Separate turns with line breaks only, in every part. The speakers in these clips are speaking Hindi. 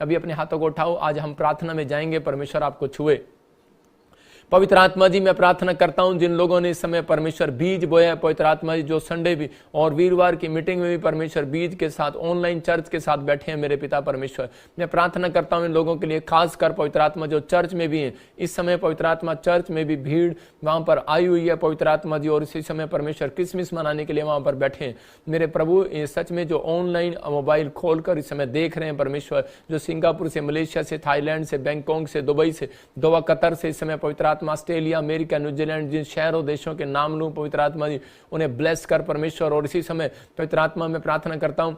अभी अपने हाथों को उठाओ, आज हम प्रार्थना में जाएंगे, परमेश्वर आपको छुए। पवित्र आत्मा जी मैं प्रार्थना करता हूं जिन लोगों ने इस समय परमेश्वर बीज बोया है, पवित्र आत्मा जी जो संडे भी और वीरवार की मीटिंग में भी परमेश्वर बीज के साथ ऑनलाइन चर्च के साथ बैठे हैं मेरे पिता परमेश्वर, मैं प्रार्थना करता हूं इन लोगों के लिए, खासकर पवित्र आत्मा जो चर्च में भी है इस समय, पवित्र आत्मा चर्च में भी भीड़ वहां पर आई हुई है पवित्र आत्मा जी, और इसी समय परमेश्वर क्रिसमस मनाने के लिए वहां पर बैठे हैं मेरे प्रभु। सच में जो ऑनलाइन मोबाइल खोलकर इस समय देख रहे हैं परमेश्वर, जो सिंगापुर से, मलेशिया से, थाईलैंड से, बैंकॉक से, दुबई से, दोहा, कतर से इस समय पवित्र आत्मा, ऑस्ट्रेलिया, अमेरिका, न्यूजीलैंड, जिन शहरों देशों के नाम लूं पवित्र आत्मा जी उन्हें ब्लेस कर परमेश्वर। और इसी समय पवित्र आत्मा में प्रार्थना करता हूं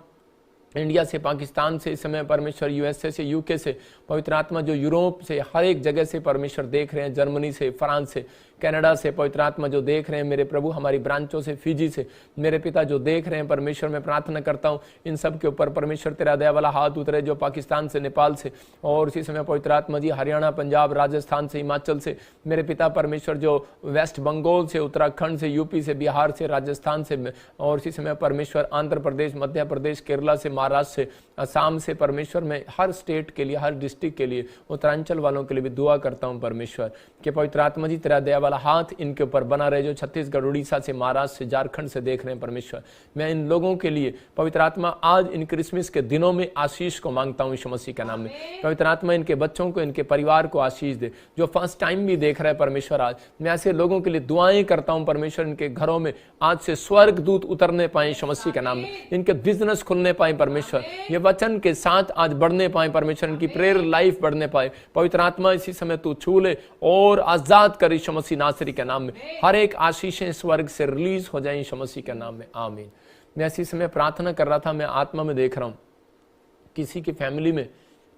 इंडिया से, पाकिस्तान से इस समय परमेश्वर, यूएसए से, यूके से, पवित्र आत्मा जो यूरोप से, हर एक जगह से परमेश्वर देख रहे हैं, जर्मनी से, फ्रांस से, कनाडा से, पवित्र आत्मा जो देख रहे हैं मेरे प्रभु, हमारी ब्रांचों से, फिजी से मेरे पिता जो देख रहे हैं परमेश्वर, मैं प्रार्थना करता हूं इन सब के ऊपर परमेश्वर तेरा दया वाला हाथ उतरे, जो पाकिस्तान से, नेपाल से, और इसी समय पवित्र आत्मा जी हरियाणा, पंजाब, राजस्थान से, हिमाचल से मेरे पिता परमेश्वर, जो वेस्ट बंगाल से, उत्तराखंड से, यूपी से, बिहार से, राजस्थान से, और इसी समय परमेश्वर आंध्र प्रदेश, मध्य प्रदेश, केरला से, महाराष्ट्र से, असम से परमेश्वर, मैं हर स्टेट के लिए, हर डिस्ट्रिक्ट के लिए, उत्तरांचल वालों के लिए भी दुआ करता हूं परमेश्वर कि पवित्र आत्मा जी तेरा दया वाला हाथ इनके ऊपर बना रहे, जो छत्तीसगढ़, उड़ीसा से, महाराष्ट्र से, झारखंड से देख रहे हैं परमेश्वर। मैं इन लोगों के लिए पवित्र आत्मा आज इन क्रिसमस के दिनों में आशीष को मांगता हूं यीशु मसीह के नाम में। पवित्र आत्मा इनके बच्चों को, इनके परिवार को आशीष दे, जो फर्स्ट टाइम भी देख रहे हैं परमेश्वर। आज मैं ऐसे लोगों के लिए दुआएं करता हूं परमेश्वर, इनके घरों में आज से स्वर्ग दूत उतरने पाए यीशु मसीह के नाम में, इनके बिजनेस खुलने पाए परमेश्वर, ये वचन के साथ आज बढ़ने पाए परमेश्वर, इनकी प्रेयर लाइफ बढ़ने पाए पवित्र आत्मा। इसी समय तू छू ले और आजाद कर यीशु मसीह नासरी के नाम में, हर एक आशीषें स्वर्ग से रिलीज हो जाए यीशु मसीह के नाम में, आमीन। मैं इसी समय प्रार्थना कर रहा था, मैं आत्मा में देख रहा हूं किसी की फैमिली में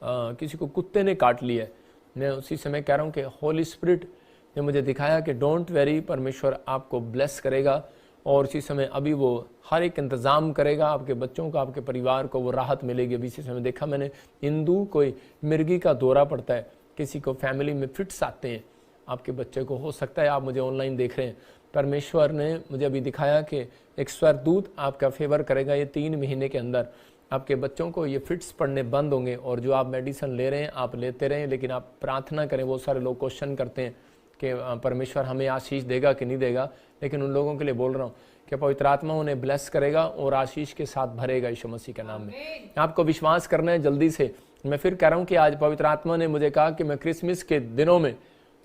किसी को कुत्ते ने काट लिया है। मैं उसी समय कह रहा हूं कि होली स्पिरिट ने मुझे दिखाया कि डोंट वेरी, परमेश्वर आपको ब्लेस करेगा और इसी समय अभी वो हर एक इंतज़ाम करेगा, आपके बच्चों को, आपके परिवार को वो राहत मिलेगी। अभी इसी समय देखा मैंने, हिंदू कोई मिर्गी का दौरा पड़ता है, किसी को फैमिली में फिट्स आते हैं, आपके बच्चे को हो सकता है, आप मुझे ऑनलाइन देख रहे हैं, परमेश्वर ने मुझे अभी दिखाया कि एक स्वर्गदूत आपका फेवर करेगा, ये 3 महीने के अंदर आपके बच्चों को ये फिट्स पड़ने बंद होंगे। और जो आप मेडिसिन ले रहे हैं आप लेते रहें, लेकिन आप प्रार्थना करें। बहुत सारे लोग क्वेश्चन करते हैं कि परमेश्वर हमें आशीष देगा कि नहीं देगा, लेकिन उन लोगों के लिए बोल रहा हूँ कि पवित्र आत्मा उन्हें ब्लेस करेगा और आशीष के साथ भरेगा यीशु मसीह के नाम में। आपको विश्वास करना है जल्दी से। मैं फिर कह रहा हूँ कि आज पवित्र आत्मा ने मुझे कहा कि मैं क्रिसमस के दिनों में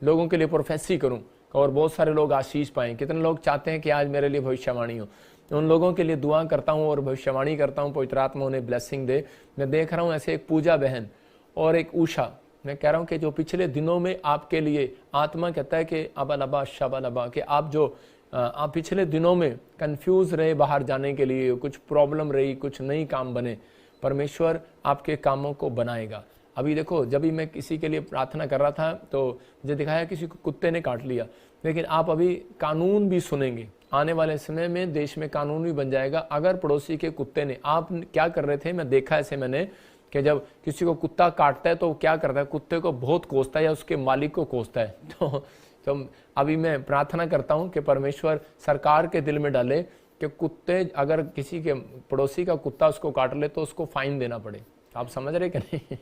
लोगों के लिए प्रोफेसी करूँ और बहुत सारे लोग आशीष पाएं। कितने लोग चाहते हैं कि आज मेरे लिए भविष्यवाणी हो? उन लोगों के लिए दुआ करता हूँ और भविष्यवाणी करता हूँ, पवित्र आत्मा उन्हें ब्लेसिंग दे। मैं देख रहा हूँ ऐसे एक पूजा बहन और एक उषा, मैं कह रहा हूँ कि जो पिछले दिनों में आपके लिए आत्मा कहता है कि अबा लबा शबा लबा, कि आप पिछले दिनों में कंफ्यूज रहे बाहर जाने के लिए, कुछ प्रॉब्लम रही, कुछ नई काम बने, परमेश्वर आपके कामों को बनाएगा। अभी देखो, जब भी मैं किसी के लिए प्रार्थना कर रहा था तो मुझे दिखाया किसी को कुत्ते ने काट लिया, लेकिन आप अभी कानून भी सुनेंगे। आने वाले समय में देश में कानून भी बन जाएगा। अगर पड़ोसी के कुत्ते ने, आप क्या कर रहे थे, मैं देखा ऐसे मैंने कि जब किसी को कुत्ता काटता है तो क्या करता है, कुत्ते को बहुत कोसता है या उसके मालिक को कोसता है। तो अभी मैं प्रार्थना करता हूं कि परमेश्वर सरकार के दिल में डाले कि कुत्ते, अगर किसी के पड़ोसी का कुत्ता उसको काट ले तो उसको फाइन देना पड़े। आप समझ रहे कि नहीं?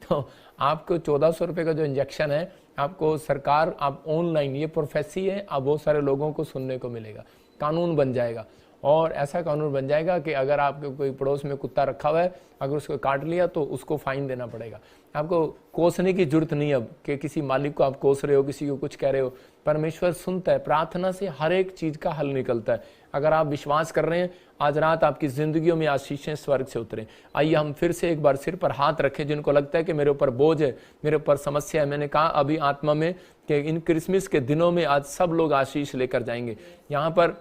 तो आपको 1400 रुपये का जो इंजेक्शन है, आपको सरकार, आप ऑनलाइन, ये प्रोफेसी है, आप बहुत सारे लोगों को सुनने को मिलेगा। कानून बन जाएगा और ऐसा कानून बन जाएगा कि अगर आपके कोई पड़ोस में कुत्ता रखा हुआ है, अगर उसको काट लिया तो उसको फाइन देना पड़ेगा। आपको कोसने की जरूरत नहीं अब कि किसी मालिक को आप कोस रहे हो, किसी को कुछ कह रहे हो। परमेश्वर सुनता है, प्रार्थना से हर एक चीज का हल निकलता है। अगर आप विश्वास कर रहे हैं, आज रात आपकी जिंदगियों में आशीषें स्वर्ग से उतरे। आइए हम फिर से एक बार सिर पर हाथ रखें, जिनको लगता है कि मेरे ऊपर बोझ है, मेरे ऊपर समस्या है। मैंने कहा अभी आत्मा में कि इन क्रिसमस के दिनों में आज सब लोग आशीष लेकर जाएंगे। यहाँ पर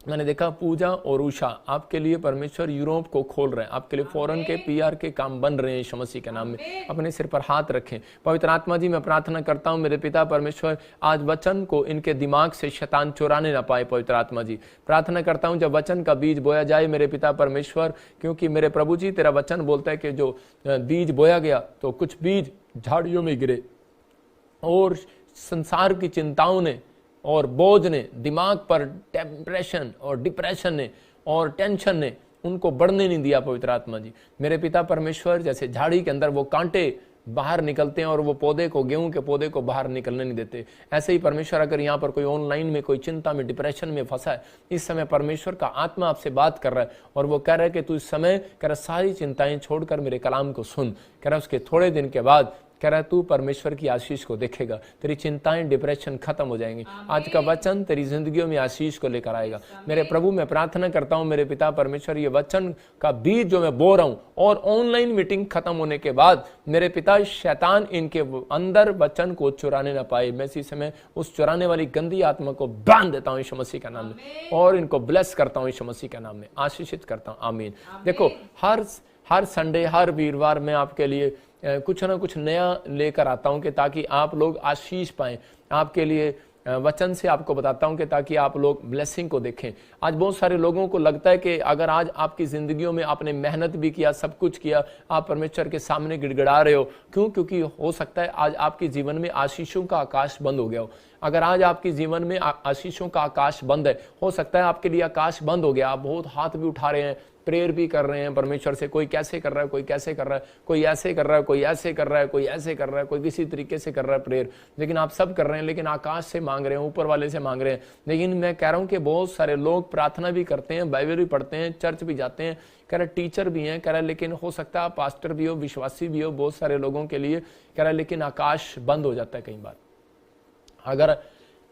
मैंने देखा पूजा और उषा, आपके लिए परमेश्वर यूरोप को खोल रहे हैं, आपके लिए फॉरेन के PR के काम बन रहे हैं यीशु मसीह के नाम में। अपने सिर पर हाथ रखें। पवित्र आत्मा जी, मैं प्रार्थना करता हूं मेरे पिता परमेश्वर, आज वचन को इनके दिमाग से शैतान चुराने ना पाए। पवित्र आत्मा जी, प्रार्थना करता हूं जब वचन का बीज बोया जाए मेरे पिता परमेश्वर, क्योंकि मेरे प्रभु जी तेरा वचन बोलता है कि जो बीज बोया गया तो कुछ बीज झाड़ियों में गिरे और संसार की चिंताओं ने और बोझ ने, दिमाग पर टेम्परेशन और डिप्रेशन ने और टेंशन ने उनको बढ़ने नहीं दिया पवित्र आत्मा जी। मेरे पिता परमेश्वर, जैसे झाड़ी के अंदर वो कांटे बाहर निकलते हैं और वो पौधे को, गेहूं के पौधे को बाहर निकलने नहीं देते, ऐसे ही परमेश्वर अगर यहाँ पर कोई ऑनलाइन में कोई चिंता में, डिप्रेशन में फंसा है, इस समय परमेश्वर का आत्मा आपसे बात कर रहा है और वो कह रहा है कि तू इस समय कह रहा सारी चिंताएं छोड़कर मेरे कलाम को सुन। कह रहा उसके थोड़े दिन के बाद कह रहा तू परमेश्वर की आशीष को देखेगा, तेरी चिंताएं, डिप्रेशन खत्म हो जाएंगी। आज का वचन तेरी जिंदगियों में आशीष को लेकर आएगा। मेरे प्रभु, मैं प्रार्थना करता हूं मेरे पिता परमेश्वर, ये वचन का बीज जो मैं बो रहा हूं और ऑनलाइन मीटिंग खत्म होने के बाद मेरे पिता शैतान इनके अंदर वचन को चुराने ना पाए। मैं इसी समय उस चुराने वाली गंदी आत्मा को बांध देता हूं यीशु मसीह का नाम में और इनको ब्लेस करता हूं यीशु मसीह का नाम में, आशीषित करता हूं। आमीन। देखो, हर संडे, हर वीरवार मैं आपके लिए कुछ ना कुछ नया लेकर आता हूं कि ताकि आप लोग आशीष पाएं। आपके लिए वचन से आपको बताता हूं कि ताकि आप लोग ब्लेसिंग को देखें। आज बहुत सारे लोगों को लगता है कि अगर आज आपकी जिंदगियों में आपने मेहनत भी किया, सब कुछ किया, आप परमेश्वर के सामने गिड़गिड़ा रहे हो। क्यों? क्योंकि हो सकता है आज आपके जीवन में आशीषों का आकाश बंद हो गया हो। अगर आज आपके जीवन में आशीषों का आकाश बंद है, हो सकता है आपके लिए आकाश बंद हो गया, आप बहुत हाथ भी उठा रहे हैं, प्रेयर भी कर रहे हैं परमेश्वर से, कोई कैसे कर रहा है, कोई कैसे कर रहा है, कोई ऐसे कर रहा है, कोई ऐसे कर रहा है, कोई ऐसे कर रहा है, कोई किसी तरीके से कर रहा है प्रेयर, लेकिन आप सब कर रहे हैं, लेकिन आकाश से मांग रहे हैं, ऊपर वाले से मांग रहे हैं। लेकिन मैं कह रहा हूं कि बहुत सारे लोग प्रार्थना भी करते हैं, बाइबल भी पढ़ते हैं, चर्च भी जाते हैं, कह रहा टीचर भी हैं, कह रहा लेकिन हो सकता है पास्टर भी हो, विश्वासी भी हो, बहुत सारे लोगों के लिए कह रहा लेकिन आकाश बंद हो जाता है कई बार। अगर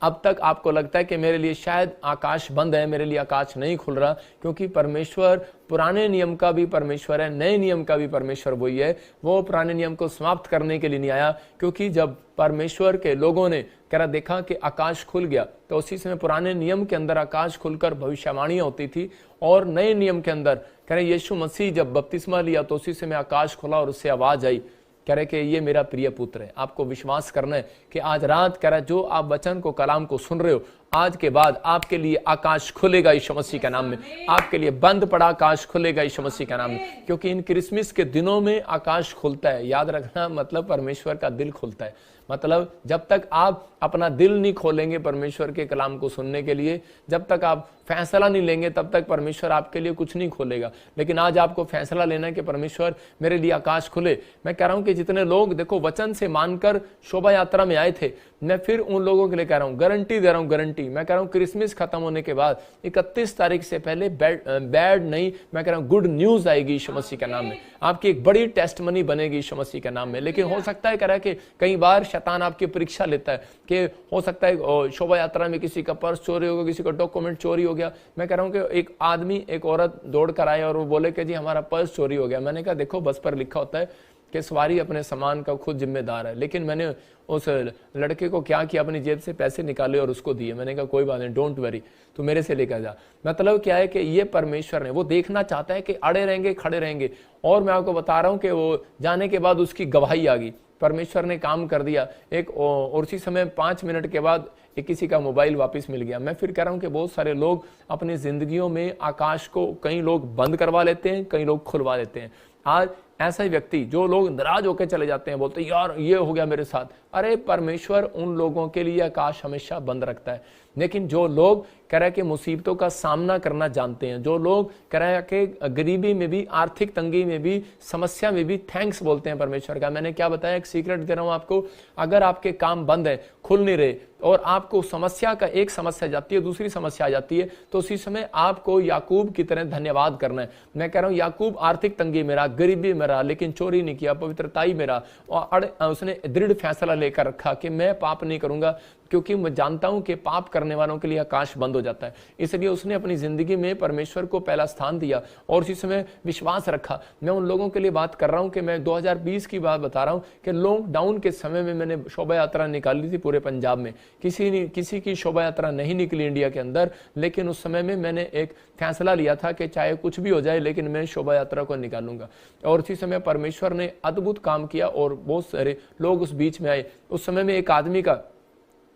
अब तक आपको लगता है कि मेरे लिए शायद आकाश बंद है, मेरे लिए आकाश नहीं खुल रहा, क्योंकि परमेश्वर पुराने नियम का भी परमेश्वर है, नए नियम का भी परमेश्वर वही है। वो पुराने नियम को समाप्त करने के लिए नहीं आया, क्योंकि जब परमेश्वर के लोगों ने कह रहा देखा कि आकाश खुल गया, तो उसी समय पुराने नियम के अंदर आकाश खुलकर भविष्यवाणियां होती थी, और नए नियम के अंदर कह रहे यीशु मसीह जब बपतिस्मा लिया तो उसी समय आकाश खुला और उससे आवाज आई, कह रहे कि ये मेरा प्रिय पुत्र है। आपको विश्वास करना है कि आज रात कह रहा जो आप वचन को, कलाम को सुन रहे हो, आज के बाद आपके लिए आकाश खुलेगा यीशु मसीह के नाम में। आपके लिए बंद पड़ा आकाश खुलेगा यीशु मसीह के नाम में, क्योंकि इन क्रिसमस के दिनों में आकाश खुलता है। याद रखना, मतलब परमेश्वर का दिल खुलता है। मतलब जब तक आप अपना दिल नहीं खोलेंगे परमेश्वर के कलाम को सुनने के लिए, जब तक आप फैसला नहीं लेंगे, तब तक परमेश्वर आपके लिए कुछ नहीं खोलेगा। लेकिन आज आपको फैसला लेना है कि परमेश्वर मेरे लिए आकाश खुले। मैं कह रहा हूं कि जितने लोग देखो वचन से मानकर शोभा यात्रा में आए थे, मैं फिर उन लोगों के लिए कह रहा हूं, गारंटी दे रहा हूं, गारंटी। मैं कह रहा हूं क्रिसमस खत्म होने के बाद 31 तारीख से पहले बैड नहीं, मैं कह रहा हूं गुड न्यूज आएगी यीशु मसीह के नाम में। आपकी एक बड़ी टेस्टमनी बनेगी यीशु मसीह के नाम में। लेकिन हो सकता है कह रहा है कि कई बार शैतान आपकी परीक्षा लेता है कि हो सकता है शोभा यात्रा में किसी का पर्स चोरी हो गया, किसी का डॉक्यूमेंट चोरी हो गया। मैं कह रहा हूं कि एक आदमी, एक औरत दौड़ कर आए और वो बोले कि जी हमारा पर्स चोरी हो गया। मैंने कहा देखो बस पर लिखा होता है कि सवारी अपने सामान का खुद जिम्मेदार है, लेकिन मैंने उस लड़के को क्या किया, अपनी जेब से पैसे निकाले और उसको दिए। मैंने कहा कोई बात नहीं, डोंट वरी, तू मेरे से लेकर जा। मतलब क्या है कि ये परमेश्वर ने, वो देखना चाहता है कि अड़े रहेंगे, खड़े रहेंगे। और मैं आपको बता रहा हूं कि वो जाने के बाद उसकी गवाही आ गई, परमेश्वर ने काम कर दिया। एक और उसी समय 5 मिनट के बाद किसी का मोबाइल वापस मिल गया। मैं फिर कह रहा हूं कि बहुत सारे लोग अपनी जिंदगियों में आकाश को कई लोग बंद करवा लेते हैं, कई लोग खुलवा लेते हैं। आज ऐसा ही व्यक्ति, जो लोग नाराज होकर चले जाते हैं, बोलते हैं यार ये हो गया मेरे साथ। अरे परमेश्वर उन लोगों के लिए आकाश हमेशा बंद रखता है। लेकिन जो लोग कह रहे हैं कि मुसीबतों का सामना करना जानते हैं, जो लोग कह रहे हैं कि गरीबी में भी, आर्थिक तंगी में भी, समस्या में भी थैंक्स बोलते हैं परमेश्वर का। मैंने क्या बताया, एक सीक्रेट दे रहा हूं आपको, अगर आपके काम बंद है, खुल नहीं रहे, और आपको समस्या का, एक समस्या जाती है, दूसरी समस्या आ जाती है, तो उसी समय आपको याकूब की तरह धन्यवाद करना है। मैं कह रहा हूं याकूब आर्थिक तंगी में रहा, गरीबी में रहा, लेकिन चोरी नहीं किया, पवित्रताई में रहा, और उसने दृढ़ फैसला लेकर रखा कि मैं पाप नहीं करूंगा, क्योंकि मैं जानता हूं कि पाप करने वालों के लिए आकाश बंद हो जाता है। इसलिए उसने अपनी जिंदगी में परमेश्वर को पहला स्थान दिया और उसी समय विश्वास रखा। मैं उन लोगों के लिए बात कर रहा हूं कि मैं 2020 की बात बता रहा हूं कि लॉकडाउन के समय में मैंने शोभा यात्रा निकाली थी पूरे पंजाब में। किसी की शोभा यात्रा नहीं निकली इंडिया के अंदर, लेकिन उस समय में मैंने एक फैसला लिया था कि चाहे कुछ भी हो जाए, लेकिन मैं शोभा यात्रा को निकालूंगा। और उसी समय परमेश्वर ने अद्भुत काम किया और बहुत सारे लोग उस बीच में आए। उस समय में एक आदमी का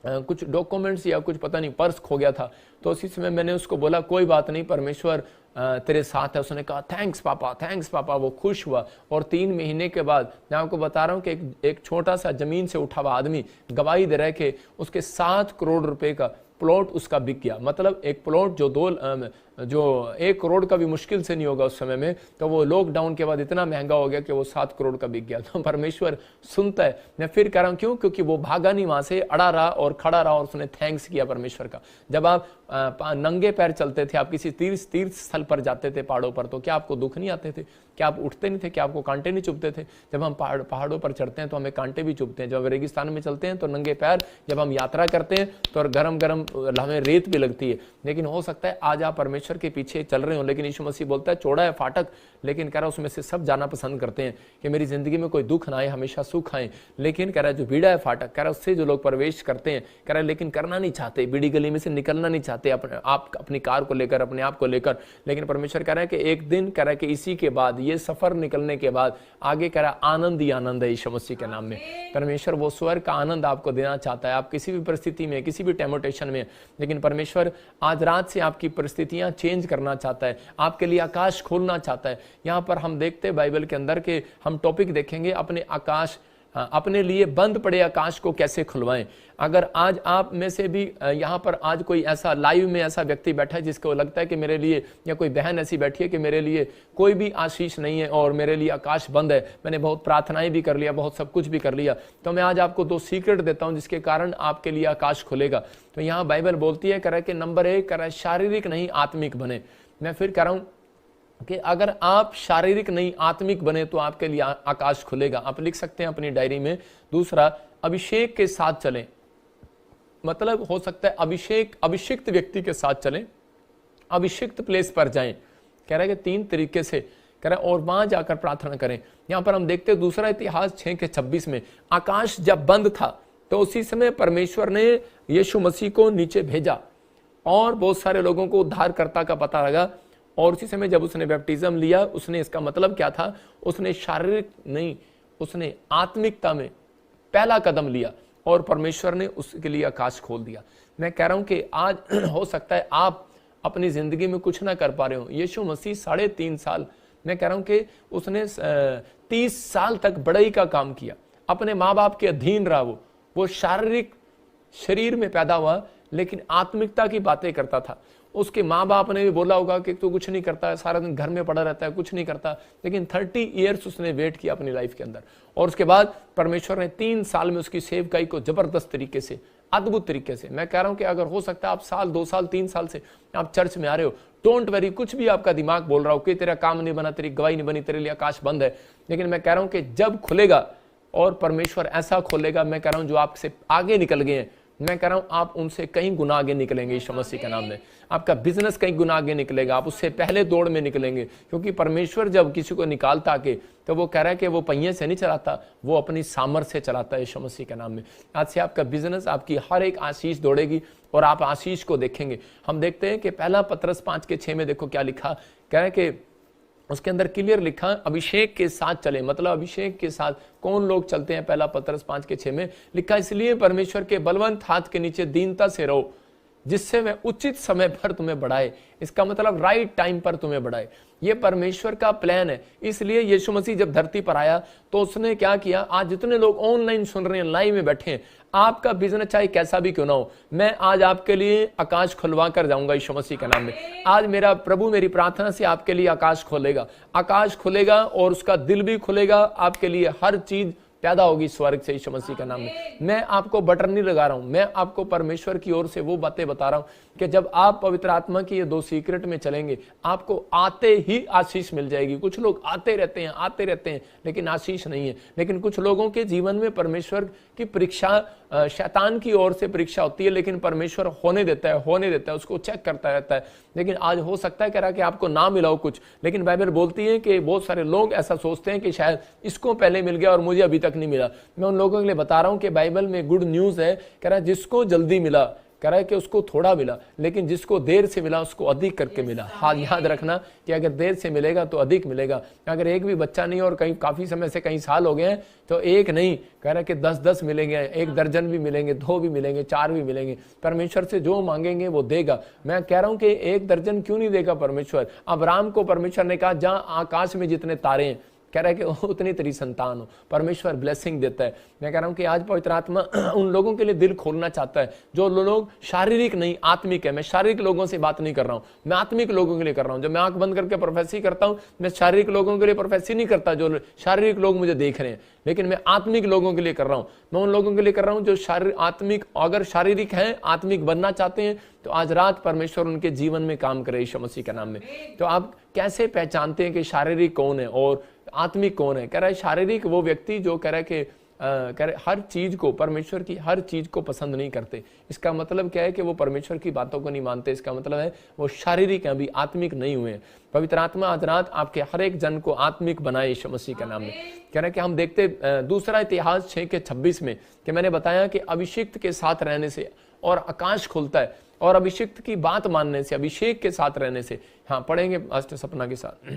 कुछ डॉक्यूमेंट्स या कुछ पता नहीं पर्स खो गया था, तो उसी समय मैंने उसको बोला कोई बात नहीं, परमेश्वर तेरे साथ है। उसने कहा थैंक्स पापा, थैंक्स पापा। वो खुश हुआ और 3 महीने के बाद मैं आपको बता रहा हूं कि एक छोटा सा जमीन से उठा हुआ आदमी गवाही दे रहा है कि उसके 7 करोड़ रुपए का प्लॉट उसका बिक गया। मतलब एक प्लॉट जो जो 1 करोड़ का भी मुश्किल से नहीं होगा उस समय में, तो वो लॉकडाउन के बाद इतना महंगा हो गया कि वो 7 करोड़ का बिक गया। तो परमेश्वर सुनता है। मैं फिर कह रहा हूं क्यों? क्योंकि वो भागा नहीं, वहां से अड़ा रहा और खड़ा रहा और उसने थैंक्स किया परमेश्वर का। जब आप नंगे पैर चलते थे, आप किसी तीर्थ स्थल पर जाते थे पहाड़ों पर, तो क्या आपको दुख नहीं आते थे? क्या आप उठते नहीं थे? क्या आपको कांटे नहीं चुभते थे? जब हम पहाड़ों पर चढ़ते हैं तो हमें कांटे भी चुभते हैं। जब रेगिस्तान में चलते हैं तो नंगे पैर, जब हम यात्रा करते हैं तो गरम गरम हमें रेत भी लगती है। लेकिन हो सकता है आज आप परमेश्वर के पीछे चल रहे हो, लेकिन यीशु मसीह बोलता है चौड़ा है फाटक, लेकिन कह रहा है उसमें से सब जाना पसंद करते हैं कि मेरी जिंदगी में कोई दुख ना आए, हमेशा सुख आए। लेकिन कह रहा है जो बीड़ा है फाटक, कह रहा है उससे जो लोग प्रवेश करते हैं, कह रहा है लेकिन करना नहीं चाहते, बीड़ी गली में से निकलना नहीं चाहते अपनी कार को लेकर, अपने आप को लेकर। लेकिन परमेश्वर कह रहा है कि एक दिन, कह रहा है कि इसी के बाद, ये सफर निकलने के बाद आगे कह रहा है आनंद ही आनंद है यीशु मसीह के नाम में। परमेश्वर वो स्वर्ग का आनंद आपको देना चाहता है। आप किसी भी परिस्थिति में, किसी भी टेम्पटेशन में, लेकिन परमेश्वर आज रात से आपकी परिस्थितियां चेंज करना चाहता है, आपके लिए आकाश खोलना चाहता है। यहां पर हम देखते हैं बाइबल के अंदर के हम टॉपिक देखेंगे अपने लिए बंद पड़े आकाश को कैसे खुलवाएं। अगर आज आप में से भी यहाँ पर आज कोई ऐसा लाइव में ऐसा व्यक्ति बैठा है जिसको लगता है कि मेरे लिए, या कोई बहन ऐसी बैठी है कि मेरे लिए कोई भी आशीष नहीं है और मेरे लिए आकाश बंद है, मैंने बहुत प्रार्थनाएं भी कर लिया, बहुत सब कुछ भी कर लिया, तो मैं आज आपको 2 सीक्रेट देता हूं जिसके कारण आपके लिए आकाश खुलेगा। तो यहाँ बाइबल बोलती है, कह रहा है कि नंबर 1 कह रहा है शारीरिक नहीं आत्मिक बने। मैं फिर कह रहा हूं कि अगर आप शारीरिक नहीं आत्मिक बने तो आपके लिए आकाश खुलेगा। आप लिख सकते हैं अपनी डायरी में। दूसरा, अभिषेक के साथ चलें। मतलब हो सकता है अभिषिक्त व्यक्ति के साथ चलें, अभिषिक्त प्लेस पर जाएं। कह रहा है कि 3 तरीके से, कह रहा है और वहां जाकर प्रार्थना करें। यहां पर हम देखते हैं दूसरा इतिहास 6:26 में, आकाश जब बंद था तो उसी समय परमेश्वर ने यीशु मसीह को नीचे भेजा और बहुत सारे लोगों को उद्धारकर्ता का पता लगा। और उसी समय जब उसने बैप्टिज्म लिया, उसने, इसका मतलब क्या था, उसने शारीरिक नहीं, उसने आत्मिकता में पहला कदम लिया और परमेश्वर ने उसके लिए आकाश खोल दिया। मैं कह रहा हूं कि आज हो सकता है आप अपनी जिंदगी में कुछ ना कर पा रहे हो। यीशु मसीह 3.5 साल, मैं कह रहा हूं कि उसने 30 साल तक बड़ाई का काम किया, अपने माँ बाप के अधीन रहा। वो शारीरिक शरीर में पैदा हुआ लेकिन आत्मिकता की बातें करता था। उसके माँ बाप ने भी बोला होगा कि तू कुछ नहीं करता है, सारा दिन घर में पड़ा रहता है, कुछ नहीं करता। लेकिन 30 ईयर्स उसने वेट किया अपनी लाइफ के अंदर, और उसके बाद परमेश्वर ने 3 साल में उसकी सेवकाई को जबरदस्त तरीके से, अद्भुत तरीके से। मैं कह रहा हूं कि अगर हो सकता है आप 1 साल 2 साल 3 साल से आप चर्च में आ रहे हो, डोंट वरी, कुछ भी आपका दिमाग बोल रहा हो कि तेरा काम नहीं बना, तेरी गवाही नहीं बनी, तेरे लिए आकाश बंद है, लेकिन मैं कह रहा हूं कि जब खुलेगा और परमेश्वर ऐसा खोलेगा, मैं कह रहा हूं जो आपसे आगे निकल गए हैं, मैं कह रहा हूं आप उनसे कहीं गुना आगे निकलेंगे यीशु मसीह के नाम में। आपका बिजनेस कहीं गुना आगे निकलेगा, आप उससे पहले दौड़ में निकलेंगे। क्योंकि परमेश्वर जब किसी को निकालता आके, तो वो कह रहा है कि वो पहिए से नहीं चलाता, वो अपनी सामर्थ से चलाता है यीशु मसीह के नाम में। आज से आपका बिजनेस, आपकी हर एक आशीष दौड़ेगी और आप आशीष को देखेंगे। हम देखते हैं कि पहला पतरस 5:6 में देखो क्या लिखा, कह रहा है कि उसके अंदर क्लियर लिखा, अभिषेक के साथ चले। मतलब अभिषेक के साथ कौन लोग चलते हैं? पहला पतरस 5:6 में लिखा, इसलिए परमेश्वर के बलवंत हाथ के नीचे दीनता से रहो, जिससे वह उचित समय पर तुम्हें बढ़ाए। इसका मतलब राइट टाइम पर तुम्हें बढ़ाए। ये परमेश्वर का प्लान है। इसलिए यीशु मसीह जब धरती पर आया तो उसने क्या किया? आज जितने लोग ऑनलाइन सुन रहे हैं, लाइव में बैठे हैं, आपका बिजनेस चाहे कैसा भी क्यों ना हो, मैं आज आपके लिए आकाश खुलवा कर जाऊंगा यीशु मसीह के नाम में। आज मेरा प्रभु मेरी प्रार्थना से आपके लिए आकाश खोलेगा, आकाश खुलेगा और उसका दिल भी खुलेगा। आपके लिए हर चीज पैदा होगी स्वर्ग से यीशु मसीह के नाम में। मैं आपको बटन नहीं लगा रहा हूं, मैं आपको परमेश्वर की ओर से वो बातें बता रहा हूं कि जब आप पवित्र आत्मा की ये 2 सीक्रेट में चलेंगे, आपको आते ही आशीष मिल जाएगी। कुछ लोग आते रहते हैं लेकिन आशीष नहीं है। लेकिन कुछ लोगों के जीवन में परमेश्वर की परीक्षा, शैतान की ओर से परीक्षा होती है, लेकिन परमेश्वर होने देता है, उसको चेक करता रहता है। लेकिन आज हो सकता है कह रहा कि आपको ना मिला हो कुछ, लेकिन बाइबल बोलती है कि बहुत सारे लोग ऐसा सोचते हैं कि शायद इसको पहले मिल गया और मुझे अभी तक नहीं मिला। मैं उन लोगों के लिए बता रहा हूं कि बाइबल में गुड न्यूज है। कह रहा है जिसको जल्दी मिला, कह रहा है कि उसको थोड़ा मिला, लेकिन जिसको देर से मिला उसको अधिक करके मिला। हाल याद रखना कि अगर देर से मिलेगा तो अधिक मिलेगा। अगर एक भी बच्चा नहीं और कहीं काफी समय से कई साल हो गए हैं तो एक नहीं, कह रहा है कि 10-10 मिलेंगे, 1 दर्जन भी मिलेंगे, 2 भी मिलेंगे, 4 भी मिलेंगे। परमेश्वर से जो मांगेंगे वो देगा। मैं कह रहा हूं कि 1 दर्जन क्यों नहीं देगा परमेश्वर? अब्राहम को परमेश्वर ने कहा जहां आकाश में जितने तारे हैं, कह रहा है कि उतनी तेरी संतान हो। परमेश्वर ब्लेसिंग देता है। मैं कह रहा हूं कि आज पवित्र आत्मा उन लोगों के लिए दिल खोलना चाहता है जो लोग शारीरिक नहीं आत्मिक है। मैं शारीरिक लोगों से बात नहीं कर रहा हूं, मैं आत्मिक लोगों के लिए कर रहा हूं। जब मैं आंख बंद करके प्रोफेसी करता हूं, मैं शारीरिक लोगों के लिए प्रोफेसी नहीं करता जो शारीरिक लोग मुझे देख रहे हैं, लेकिन मैं आत्मिक लोगों के लिए कर रहा हूं। मैं उन लोगों के लिए कर रहा हूं जो आत्मिक, अगर शारीरिक हैं, आत्मिक बनना चाहते हैं, तो आज रात परमेश्वर उनके जीवन में काम करे यीशु मसीह के नाम में। तो आप कैसे पहचानते हैं कि शारीरिक कौन है और आत्मिक कौन है? कह रहा है शारीरिक वो व्यक्ति जो कह रहा है कि हर चीज को, परमेश्वर की हर चीज को पसंद नहीं करते। इसका मतलब क्या है कि वो परमेश्वर की बातों को नहीं मानते। इसका मतलब है वो शारीरिक हैं, अभी आत्मिक नहीं हुए हैं। पवित्र आत्मा आज रात आपके हर एक जन को आत्मिक बनाए यीशु मसीह के नाम में। कह रहे हैं कि हम देखते दूसरा इतिहास 6:26 में कि मैंने बताया कि अभिषिक्त के साथ रहने से और आकाश खुलता है, और अभिषिक्त की बात मानने से, अभिषेक के साथ रहने से। हाँ, पढ़ेंगे अष्ट सपना के साथ।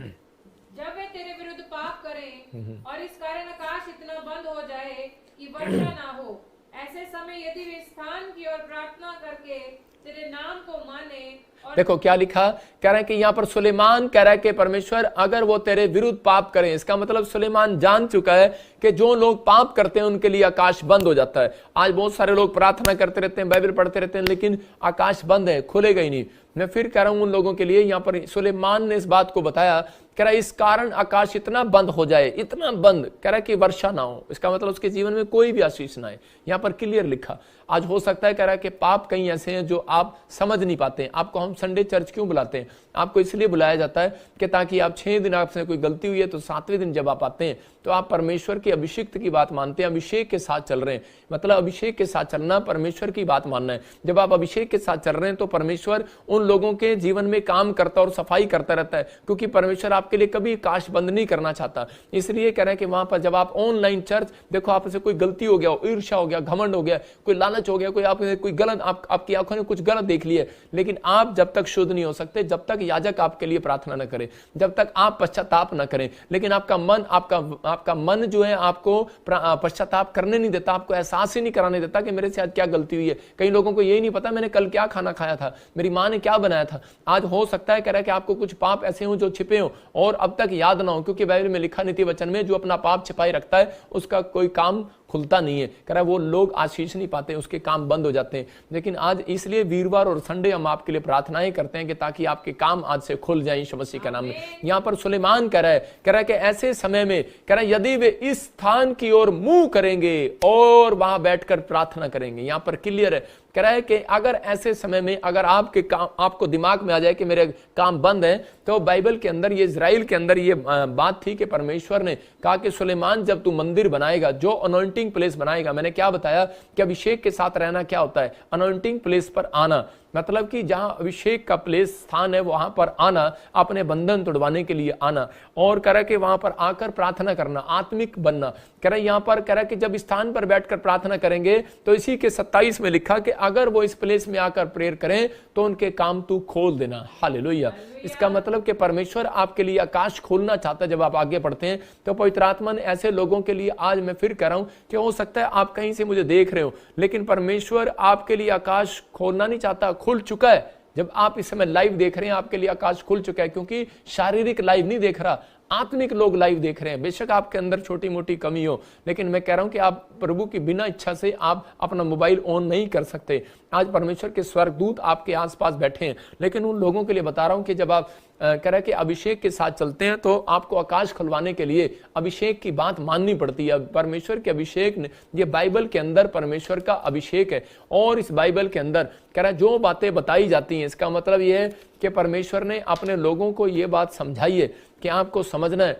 जब वे तेरे विरुद्ध पाप करें और इस कारण आकाश इतना बंद हो जाए कि वर्षा ना हो, ऐसे समय यदि वे स्थान की ओर प्रार्थना करके तेरे नाम को माने और
देखो क्या लिखा, कह रहा है कि यहाँ पर सुलेमान कह रहा है कि परमेश्वर अगर वो तेरे विरुद्ध पाप करें, इसका मतलब सुलेमान जान चुका है कि जो लोग पाप करते हैं उनके लिए आकाश बंद हो जाता है। आज बहुत सारे लोग प्रार्थना करते रहते हैं, बाइबल पढ़ते रहते हैं, लेकिन आकाश बंद है, खुलेगा ही नहीं। मैं फिर कह रहा हूं उन लोगों के लिए, यहाँ पर सुलेमान ने इस बात को बताया, कह रहा है इस कारण आकाश इतना बंद हो जाए, इतना बंद, कह रहा है कि वर्षा ना हो। इसका मतलब उसके जीवन में कोई भी आशीष ना है। यहाँ पर क्लियर लिखा। आज हो सकता है, कह रहा है कि पाप कहीं ऐसे हैं जो आप समझ नहीं पाते हैं। आपको हम संडे चर्च क्यों बुलाते हैं? आपको इसलिए बुलाया जाता है कि ताकि आप 6 दिन आपसे कोई गलती हुई है तो 7वें दिन जब आप आते हैं तो आप परमेश्वर के अभिषेक की बात मानते हैं, अभिषेक के साथ चल रहे हैं। मतलब अभिषेक के साथ चलना, परमेश्वर की बात मानना है। जब आप अभिषेक के साथ चल रहे हैं तो परमेश्वर उन लोगों के जीवन में काम करता और सफाई करता रहता है, क्योंकि परमेश्वर आपके लिए कभी आकाश बंद नहीं करना चाहता। इसलिए कह रहे हैं कि वहां पर जब आप ऑनलाइन चर्च देखो, आपसे कोई गलती हो गया, ईर्ष्या हो गया, घमंड हो गया, कोई लालच हो गया, कोई आपने कोई गलत, आपकी आंखों ने कुछ गलत देख लिया, लेकिन आप जब तक शुद्ध नहीं हो सकते, जब तक याजक आपके लिए प्रार्थना न करे, जब तक आप पश्चाताप न करें। लेकिन आपका मन जो है आपको पश्चाताप करने नहीं देता, आपको एहसास ही नहीं कराने देता कि मेरे से आज क्या गलती हुई है। कई लोगों को यही नहीं पता मैंने कल क्या खाना खाया था, मेरी माँ ने क्या बनाया था। आज हो सकता है, कह रहा है कि आपको कुछ पाप ऐसे हो जो छिपे हो और अब तक याद ना हो, क्योंकि बाइबल में लिखा नीति वचन में जो अपना पाप छिपाई रखता है उसका कोई काम खुलता नहीं है। कह रहा है वो लोग आशीष नहीं पाते, उसके काम बंद हो जाते हैं। लेकिन आज इसलिए वीरवार और संडे हम आपके लिए प्रार्थनाएं करते हैं कि ताकि आपके काम आज से खुल जाएं यीशु मसीह के नाम में। यहाँ पर सुलेमान कह रहा है कि ऐसे समय में, कह रहा है यदि वे इस स्थान की ओर मुंह करेंगे और वहां बैठकर प्रार्थना करेंगे। यहाँ पर क्लियर है, कह रहा है कि अगर ऐसे समय में अगर आपके काम, आपको दिमाग में आ जाए कि मेरे काम बंद हैं, तो बाइबल के अंदर ये इजराइल के अंदर ये बात थी कि परमेश्वर ने कहा कि सुलेमान जब तू मंदिर बनाएगा, जो अनॉइंटिंग प्लेस बनाएगा, मैंने क्या बताया कि अभिषेक के साथ रहना क्या होता है, अनॉइंटिंग प्लेस पर आना, मतलब कि जहां अभिषेक का प्लेस स्थान है वहां पर आना, अपने बंधन तोड़वाने के लिए आना, और कह रहा कि वहां पर आकर प्रार्थना करना, आत्मिक बनना। कह रहा यहां पर कह रहा कि जब स्थान पर बैठकर प्रार्थना करेंगे तो इसी के 27 में लिखा कि अगर वो इस प्लेस में आकर प्रेयर करें तो उनके काम तू खोल देना। हालेलुया। इसका मतलब कि परमेश्वर आपके लिए आकाश खोलना चाहता है। जब आप आगे बढ़ते हैं तो पवित्र आत्मा ने ऐसे लोगों के लिए, आज मैं फिर कह रहा हूं कि हो सकता है आप कहीं से मुझे देख रहे हो, लेकिन परमेश्वर आपके लिए आकाश खोलना नहीं चाहता, खुल चुका है। जब आप इस समय लाइव देख रहे हैं, आपके लिए आकाश खुल चुका है, क्योंकि शारीरिक लाइव नहीं देख रहा, आत्मिक लोग लाइव देख रहे हैं। बेशक आपके अंदर छोटी मोटी कमी हो, लेकिन मैं कह रहा हूं कि आप प्रभु की बिना इच्छा से आप अपना मोबाइल ऑन नहीं कर सकते। आज परमेश्वर के स्वर्गदूत आपके आसपास बैठे हैं, लेकिन उन लोगों के लिए बता रहा हूं कि जब आप कह रहे कि अभिषेक के साथ चलते हैं तो आपको आकाश खुलवाने के लिए अभिषेक की बात माननी पड़ती है। परमेश्वर के अभिषेक ने, ये बाइबल के अंदर परमेश्वर का अभिषेक है, और इस बाइबल के अंदर कह रहा जो बातें बताई जाती हैं, इसका मतलब यह है कि परमेश्वर ने अपने लोगों को ये बात समझाई है कि आपको समझना है।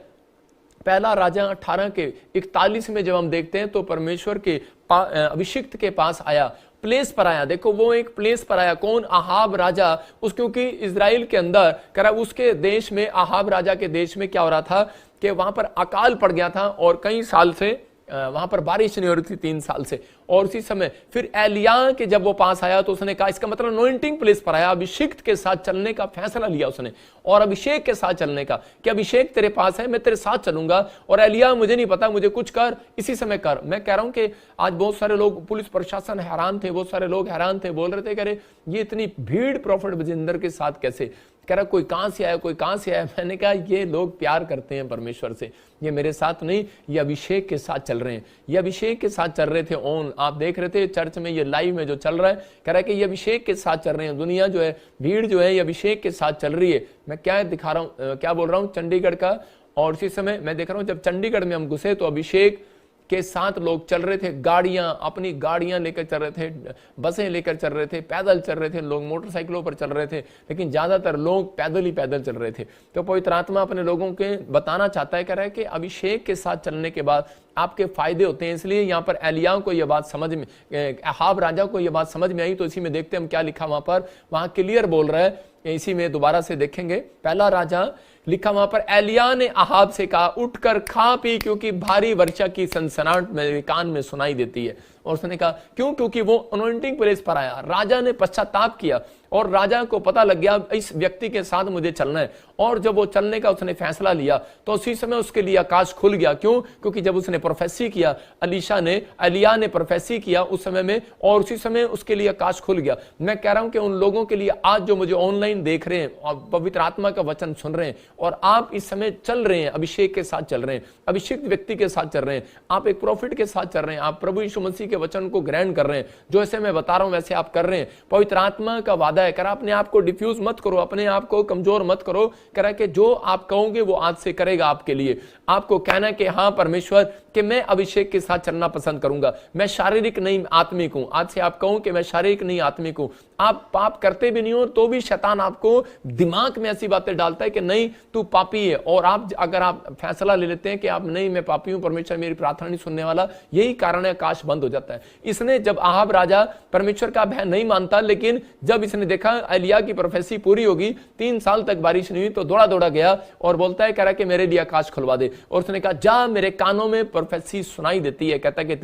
पहला राजा 18:41 में जब हम देखते हैं तो परमेश्वर के अभिषिक्त के पास आया, प्लेस पर आया। देखो वो एक प्लेस पर आया, कौन? आहाब राजा। क्योंकि इजराइल के अंदर करा उसके देश में, आहाब राजा के देश में क्या हो रहा था कि वहां पर अकाल पड़ गया था और कई साल से वहां पर बारिश नहीं हो रही थी, 3 साल से। और उसी समय फिर एलिया के जब वो पास आया तो उसने कहा, इसका मतलब अनॉइंटिंग प्लेस पर आया, अभिषेक के साथ चलने का फैसला लिया उसने, और अभिषेक के साथ चलने का कि अभिषेक तेरे पास है, मैं तेरे साथ चलूंगा। और एलिया मुझे नहीं पता, मुझे कुछ कर, इसी समय कर। मैं कह रहा हूं कि आज बहुत सारे लोग, पुलिस प्रशासन हैरान थे, बहुत सारे लोग हैरान थे, बोल रहे थे, कह रहे ये इतनी भीड़ प्रॉफिट बजिंदर के साथ कैसे। कह रहा कोई कहां से आया, कोई कहां से आया। मैंने कहा ये लोग प्यार करते हैं परमेश्वर से, ये मेरे साथ नहीं, ये अभिषेक के साथ चल रहे हैं, ये अभिषेक के साथ चल रहे थे। ऑन आप देख रहे थे चर्च में, ये लाइव में जो चल रहा है, कह रहा है कि ये अभिषेक के साथ चल रहे हैं। दुनिया जो है, भीड़ जो है, ये अभिषेक के साथ चल रही है। मैं क्या दिखा रहा हूं, क्या बोल रहा हूं, चंडीगढ़ का। और उसी समय मैं देख रहा हूं जब चंडीगढ़ में हम घुसे तो अभिषेक के साथ लोग चल रहे थे, गाड़ियां, अपनी गाड़ियां लेकर चल रहे थे, बसें लेकर चल रहे थे, पैदल चल रहे थे, लोग मोटरसाइकिलों पर चल रहे थे, लेकिन ज्यादातर लोग पैदल ही पैदल चल रहे थे। तो पवित्र आत्मा अपने लोगों के बताना चाहता है, कह रहा है कि अभिषेक के साथ चलने के बाद आपके फायदे होते हैं। इसलिए यहाँ पर एलिया को यह बात समझ में, अहाब राजा को यह बात समझ में आई। तो इसी में देखते हैं हम क्या लिखा वहां पर, वहां क्लियर बोल रहा है, इसी में दोबारा से देखेंगे। पहला राजा लिखा वहां पर, एलिया ने अहाब से कहा उठकर खा पी, क्योंकि भारी वर्षा की सनसनाहट मेरे कान में सुनाई देती है। और उसने कहा क्यों, क्योंकि वो अनॉइंटिंग प्लेस पर आया। राजा ने पश्चाताप किया और राजा को पता लग गया इस व्यक्ति के साथ मुझे चलना है। और जब वो चलने का उसने फैसला लिया तो उसी समय उसके लिए आकाश खुल गया। क्यों, क्योंकि जब उसने प्रोफेसी किया, एलिया ने प्रोफेसी किया उस समय में, और उसी समय उसके लिए आकाश खुल गया। मैं कह रहा हूं कि उन लोगों के लिए आज जो मुझे ऑनलाइन देख रहे हैं और पवित्र आत्मा का वचन सुन रहे हैं, और आप इस समय चल रहे हैं, अभिषेक के साथ चल रहे हैं, अभिषेक व्यक्ति के साथ चल रहे हैं, आप एक प्रॉफिट के साथ चल रहे हैं, आप प्रभु यीशु मसीह के वचन को ग्रहण कर रहे हैं, जो ऐसे मैं बता रहा हूं वैसे आप कर रहे हैं। पवित्र आत्मा का वादा है, करा अपने आप को डिफ्यूज मत करो, अपने आप को कमजोर मत करो। करा कि जो आप कहोगे वो आज से करेगा आपके लिए। आपको कहना कि हाँ परमेश्वर, कि मैं अभिषेक के साथ चलना पसंद करूंगा, मैं शारीरिक नहीं आत्मिक हूं। आज से आप कहो कि मैं शारीरिक नहीं आत्मिक हूं। आप पाप करते भी नहीं हो तो भी शैतान आपको दिमाग में ऐसी बातें डालता है कि नहीं तू पापी है। और आप अगर आप फैसला ले लेते हैं कि आप नहीं मैं पापी हूं, परमेश्वर मेरी प्रार्थना नहीं सुनने वाला, यही कारण है आकाश बंद हो जाता है। इसने जब अहाब राजा परमेश्वर का भय नहीं मानता, लेकिन जब इसने देखा एलिया की प्रोफेसी पूरी होगी, 3 साल तक बारिश नहीं हुई, तो दौड़ा दौड़ा गया और बोलता है, कह रहा कि मेरे लिए आकाश खुलवा दे। और उसने कहा जा, मेरे कानों में प्रोफेसी सुनाई देती है, कहता कि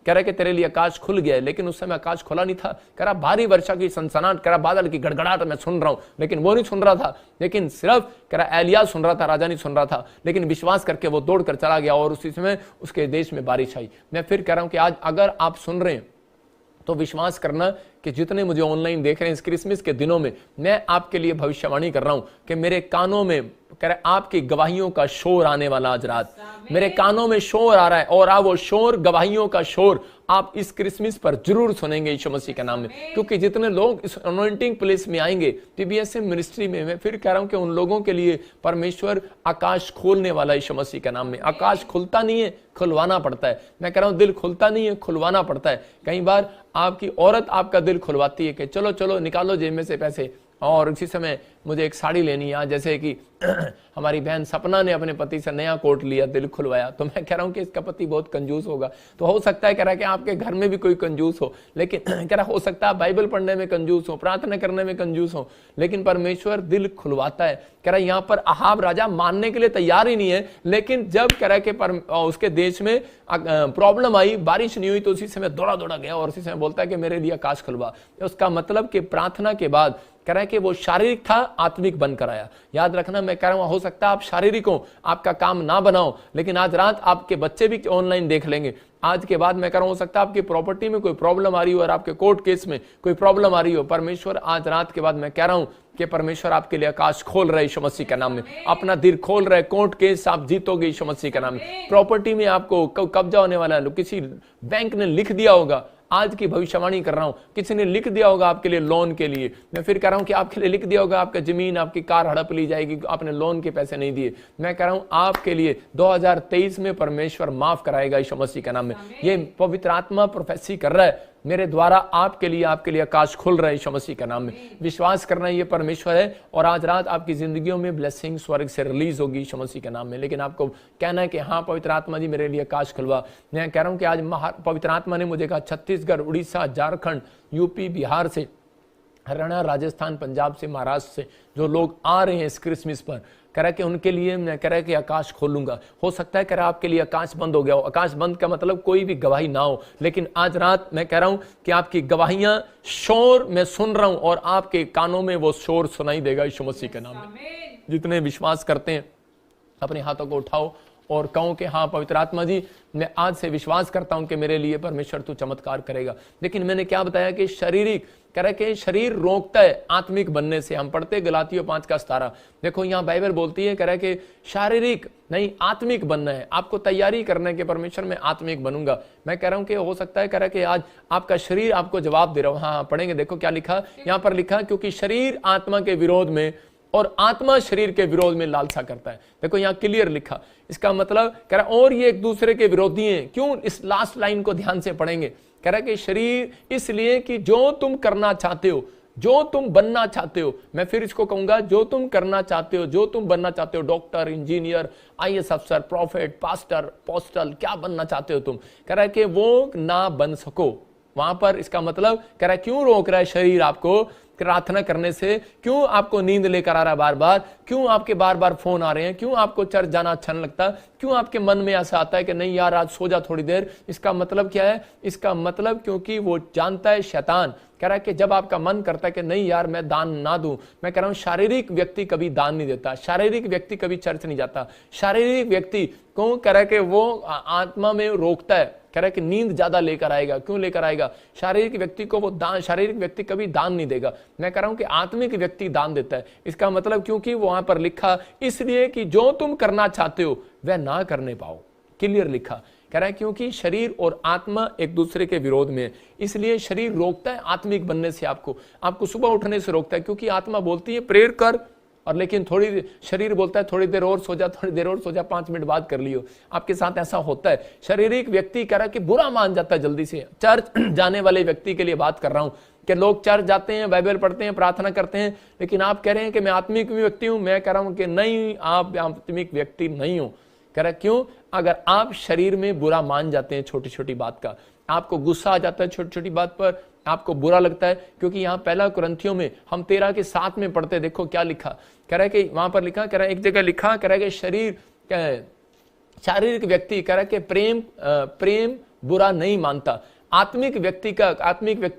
कह रहा कि तेरे लिए आकाश खुल गया है। लेकिन उस समय आकाश खुला नहीं था। कह रहा भारी वर्षा की सनसनाहट, कह रहा बादल की गड़गड़ाहट मैं सुन रहा हूं, लेकिन वो नहीं सुन रहा था, लेकिन सिर्फ कह रहा एलिया सुन रहा था, राजा नहीं सुन रहा था। लेकिन विश्वास करके वो दौड़ कर चला गया और उसी समय उसके देश में बारिश आई। मैं फिर कह रहा हूं कि आज अगर आप सुन रहे हैं तो विश्वास करना कि जितने मुझे ऑनलाइन देख रहे हैं इस क्रिसमस के दिनों में, मैं आपके लिए भविष्यवाणी कर रहा हूं कि मेरे कानों में कह रहे आपकी गवाहियों का शोर आने वाला। आज रात मेरे कानों में शोर आ रहा है, और वो शोर, गवाहियों का शोर आप इस क्रिसमस पर जरूर सुनेंगे यीशु मसीह के नाम में। क्योंकि जितने लोग इस अनॉइंटिंग प्लेस में आएंगे टीबीएसएम मिनिस्ट्री में, मैं फिर कह रहा हूं कि उन लोगों के लिए परमेश्वर आकाश खोलने वाला यीशु मसीह के नाम में। आकाश खुलता नहीं है, खुलवाना पड़ता है। मैं कह रहा हूं दिल खुलता नहीं है, खुलवाना पड़ता है। कई बार आपकी औरत आपका दिल खुलवाती है कि चलो चलो निकालो जेब में से पैसे, और उसी समय मुझे एक साड़ी लेनी है। जैसे कि हमारी बहन सपना ने अपने पति से नया कोट लिया, दिल खुलवाया। तो मैं कह रहा हूं कि इसका पति बहुत कंजूस होगा। तो हो सकता है कह रहा है कि आपके घर में भी कोई कंजूस हो, लेकिन कह रहा हो सकता है बाइबल पढ़ने में कंजूस हो, प्रार्थना करने में कंजूस हो, लेकिन परमेश्वर दिल खुलवाता है। कह रहा यहाँ पर अहाब राजा मानने के लिए तैयार ही नहीं है, लेकिन जब कह रहा कि उसके देश में प्रॉब्लम आई, बारिश नहीं हुई, तो उसी समय दौड़ा दौड़ा गया और उसी समय बोलता है कि मेरे लिए आकाश खुलवा। उसका मतलब कि प्रार्थना के बाद कह रहा है कि वो शारीरिक था, आत्मिक बनकर आया। याद रखना, मैं कह रहा हूं हो सकता है आप शारीरिक हो, आपका काम ना बनाओ, लेकिन आज रात आपके बच्चे भी ऑनलाइन देख लेंगे। आज के बाद मैं कह रहा हूं हो सकता है आपकी प्रॉपर्टी में कोई प्रॉब्लम आ रही हो और आपके कोर्ट केस में कोई प्रॉब्लम आ रही हो। परमेश्वर आज रात के बाद मैं कह रहा हूं कि परमेश्वर आपके लिए आकाश खोल रहा है यीशु मसीह के नाम में। अपना दिल खोल रहा है, कोर्ट केस आप जीतोगे यीशु मसीह के नाम में। प्रॉपर्टी में आपको कब्जा होने वाला है, किसी बैंक ने लिख दिया होगा, आज की भविष्यवाणी कर रहा हूं, किसी ने लिख दिया होगा आपके लिए लोन के लिए। मैं फिर कह रहा हूं कि आपके लिए लिख दिया होगा आपका जमीन, आपकी कार हड़प ली जाएगी, आपने लोन के पैसे नहीं दिए। मैं कह रहा हूं आपके लिए 2023 में परमेश्वर माफ कराएगा यीशु मसीह के नाम में। ये पवित्र आत्मा प्रोफेसी कर रहा है मेरे द्वारा आपके लिए आकाश खुल रहा है यीशु मसीह के नाम में। विश्वास करना ये परमेश्वर है, और आज रात आपकी जिंदगियों में ब्लेसिंग स्वर्ग से रिलीज होगी यीशु मसीह के नाम में। लेकिन आपको कहना है कि हाँ पवित्र आत्मा जी मेरे लिए आकाश खुलवा। मैं कह रहा हूं कि आज पवित्र आत्मा ने मुझे कहा छत्तीसगढ़, उड़ीसा, झारखंड, यूपी, बिहार से, हरियाणा, राजस्थान, पंजाब से, महाराष्ट्र से जो लोग आ रहे हैं इस क्रिसमस पर, कह रहा कि उनके लिए मैं कह रहा कि आकाश खोलूंगा। हो सकता है कह रहा आपके लिए आकाश बंद हो गया हो। आकाश बंद का मतलब कोई भी गवाही ना हो, लेकिन आज रात मैं कह रहा हूं कि आपकी गवाहियां, शोर मैं सुन रहा हूं और आपके कानों में वो शोर सुनाई देगा यीशु मसीह के नाम में। जितने विश्वास करते हैं अपने हाथों को उठाओ और कहूं कि हाँ पवित्र आत्मा जी, मैं आज से विश्वास करता हूं कि मेरे लिए परमेश्वर तू चमत्कार करेगा। लेकिन मैंने क्या बताया कि शारीरिक कह रहा है कि शरीर रोकता है आत्मिक बनने से। हम पढ़ते गलातियों 5:17, देखो यहाँ बाइबल बोलती है, कह रहा है कि शारीरिक नहीं आत्मिक बनना है, आपको तैयारी करने के परमेश्वर में आत्मिक बनूंगा। मैं कह रहा हूं कि हो सकता है कह रहा है कि आज आपका शरीर आपको जवाब दे रहा हूं। हाँ पढ़ेंगे, देखो क्या लिखा यहाँ पर, लिखा क्योंकि शरीर आत्मा के विरोध में और आत्मा शरीर के विरोध में लालसा करता है। देखो यहाँ क्लियर लिखा, इसका मतलब कह रहा और ये एक दूसरे के विरोधी हैं। क्यों? इस लास्ट लाइन को ध्यान से पढ़ेंगे। कह रहा है कि शरीर इसलिए कि जो तुम करना चाहते हो, जो तुम बनना चाहते हो, मैं फिर इसको कहूंगा, जो तुम करना चाहते हो, जो तुम बनना चाहते हो, डॉक्टर, इंजीनियर, IAS अफसर, प्रॉफिट, पास्टर, पोस्टल, क्या बनना चाहते हो तुम, कह रहा है कि वो ना बन सको। वहां पर इसका मतलब कह रहा है क्यों रोक रहा है शरीर आपको प्रार्थना करने से? क्यों आपको नींद लेकर आ रहा है बार बार? क्यों आपके बार बार फोन आ रहे हैं? क्यों आपको चर्च जाना अच्छा नहीं लगता? क्यों आपके मन में ऐसा आता है कि नहीं यार आज सो जा थोड़ी देर? इसका मतलब क्या है? इसका मतलब क्योंकि वो जानता है, शैतान कह रहा है कि जब आपका मन करता है कि नहीं यार मैं दान ना दूं, मैं कह रहा हूं शारीरिक व्यक्ति कभी दान नहीं देता, शारीरिक व्यक्ति कभी चर्च नहीं जाता, शारीरिक व्यक्ति क्यों कह रहा है कि वो आत्मा में रोकता है, कह रहा है कि नींद ज्यादा लेकर आएगा। क्यों लेकर आएगा? शारीरिक व्यक्ति को वो दान, शारीरिक व्यक्ति कभी दान नहीं देगा। मैं कह रहा हूं कि आत्मिक व्यक्ति दान देता है। इसका मतलब क्योंकि वहां पर लिखा इसलिए कि जो तुम करना चाहते हो वह ना करने पाओ। क्लियर लिखा, कह रहा है क्योंकि शरीर और आत्मा एक दूसरे के विरोध में है, इसलिए शरीर रोकता है आत्मिक बनने से, आपको सुबह उठने से रोकता है। क्योंकि आत्मा बोलती है प्रेयर कर, और लेकिन थोड़ी शरीर बोलता है थोड़ी देर और सो जा, थोड़ी देर और सो जा, 5 मिनट बाद कर लियो। आपके साथ ऐसा होता है। शारीरिक व्यक्ति कह रहा है कि बुरा मान जाता है जल्दी से। चर्च जाने वाले व्यक्ति के लिए बात कर रहा हूं कि लोग चर्च जाते हैं, बाइबल पढ़ते हैं, प्रार्थना करते हैं, लेकिन आप कह रहे हैं कि मैं आत्मिक व्यक्ति हूं। मैं कह रहा हूं कि नहीं, आप आत्मिक व्यक्ति नहीं हो। कह रहा क्यों? अगर आप शरीर में बुरा मान जाते हैं छोटी छोटी बात का, आपको गुस्सा आ जाता है छोटी छोटी बात पर, आपको बुरा लगता है। क्योंकि यहाँ पहला कुरिन्थियों में हम 13:7 में पढ़ते, देखो क्या लिखा, कह रहा है कि वहां पर लिखा, कह रहा है एक जगह लिखा, कह रहा है कि शारीरिक व्यक्ति कह रहा है कि प्रेम बुरा नहीं मानता। आत्मिक व्यक्ति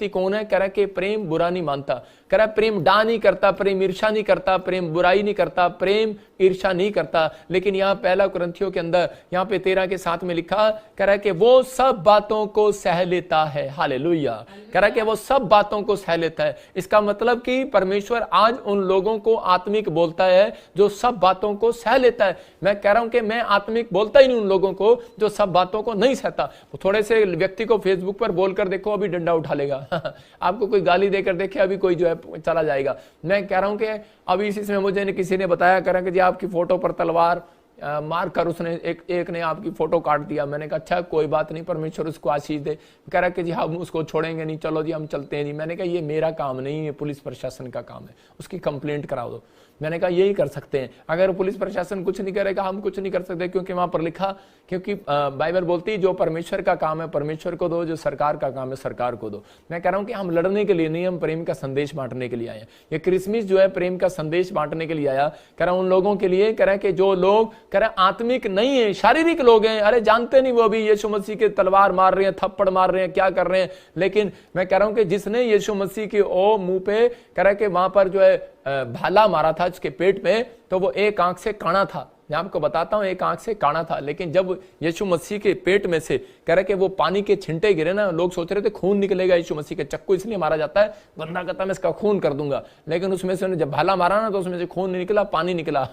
कौन है? कह रहा है कि प्रेम बुरा नहीं मानता। कह रहा है प्रेम डा नहीं करता, प्रेम ईर्षा नहीं करता, प्रेम बुराई नहीं करता, प्रेम ईर्षा नहीं करता। लेकिन यहाँ पहला कुरिन्थियों के अंदर यहाँ पे 13:7 में लिखा, कह रहा है कि वो सब बातों को सह लेता है। हालेलुया। कह रहा है कि वो सब बातों को सह लेता है। इसका मतलब कि परमेश्वर आज उन लोगों को आत्मिक बोलता है जो सब बातों को सह लेता है। मैं कह रहा हूं कि मैं आत्मिक बोलता ही नहीं उन लोगों को जो सब बातों को नहीं सहता। थोड़े से व्यक्ति को फेसबुक पर बोलकर देखो, अभी डंडा उठा लेगा आपको कोई गाली देकर देखे, अभी कोई जो है चला जाएगा। मैं कह रहा हूं कि अभी इसी समय मुझे किसी ने बताया, कह रहा कि जी आपकी फोटो पर तलवार मार कर उसने एक ने आपकी फोटो काट दिया। मैंने कहा अच्छा कोई बात नहीं, परमेश्वर उसको आशीष दे। कह रहा कि जी हम उसको छोड़ेंगे नहीं, चलो जी हम चलते हैं जी। मैंने कहा ये मेरा काम नहीं है, पुलिस प्रशासन का काम है, उसकी कंप्लेंट कराओ दो। मैंने कहा यही कर सकते हैं। अगर पुलिस प्रशासन कुछ नहीं करेगा, हम कुछ नहीं कर सकते, क्योंकि वहां पर लिखा, क्योंकि बाइबल बोलती है जो परमेश्वर का काम है परमेश्वर को दो, जो सरकार का काम है सरकार को दो। मैं कह रहा हूं कि हम लड़ने के लिए नहीं, हम प्रेम का संदेश बांटने के लिए आए हैं। ये क्रिसमस जो है प्रेम का संदेश बांटने के लिए आया। कह रहा उन लोगों के लिए, कह रहा है कि जो लोग कह रहा आत्मिक नहीं है, शारीरिक लोग हैं, अरे जानते नहीं वो भी यीशु मसीह के तलवार मार रहे हैं, थप्पड़ मार रहे हैं, क्या कर रहे हैं। लेकिन मैं कह रहा हूं कि जिसने यीशु मसीह के मुंह पे कह रहा है कि वहां पर जो है भाला मारा था उसके पेट में, तो वो एक आंख से काना था। मैं आपको बताता हूं एक आंख से काना था। लेकिन जब यीशु मसीह के पेट में से कह रहे कि वो पानी के छिंटे गिरे ना, लोग सोच रहे थे खून निकलेगा। यीशु मसीह के चक्कू इसलिए मारा जाता है, बंदा कहता मैं इसका खून कर दूंगा। लेकिन उसमें से जब भाला मारा ना तो उसमें से खून नहीं निकला, पानी निकला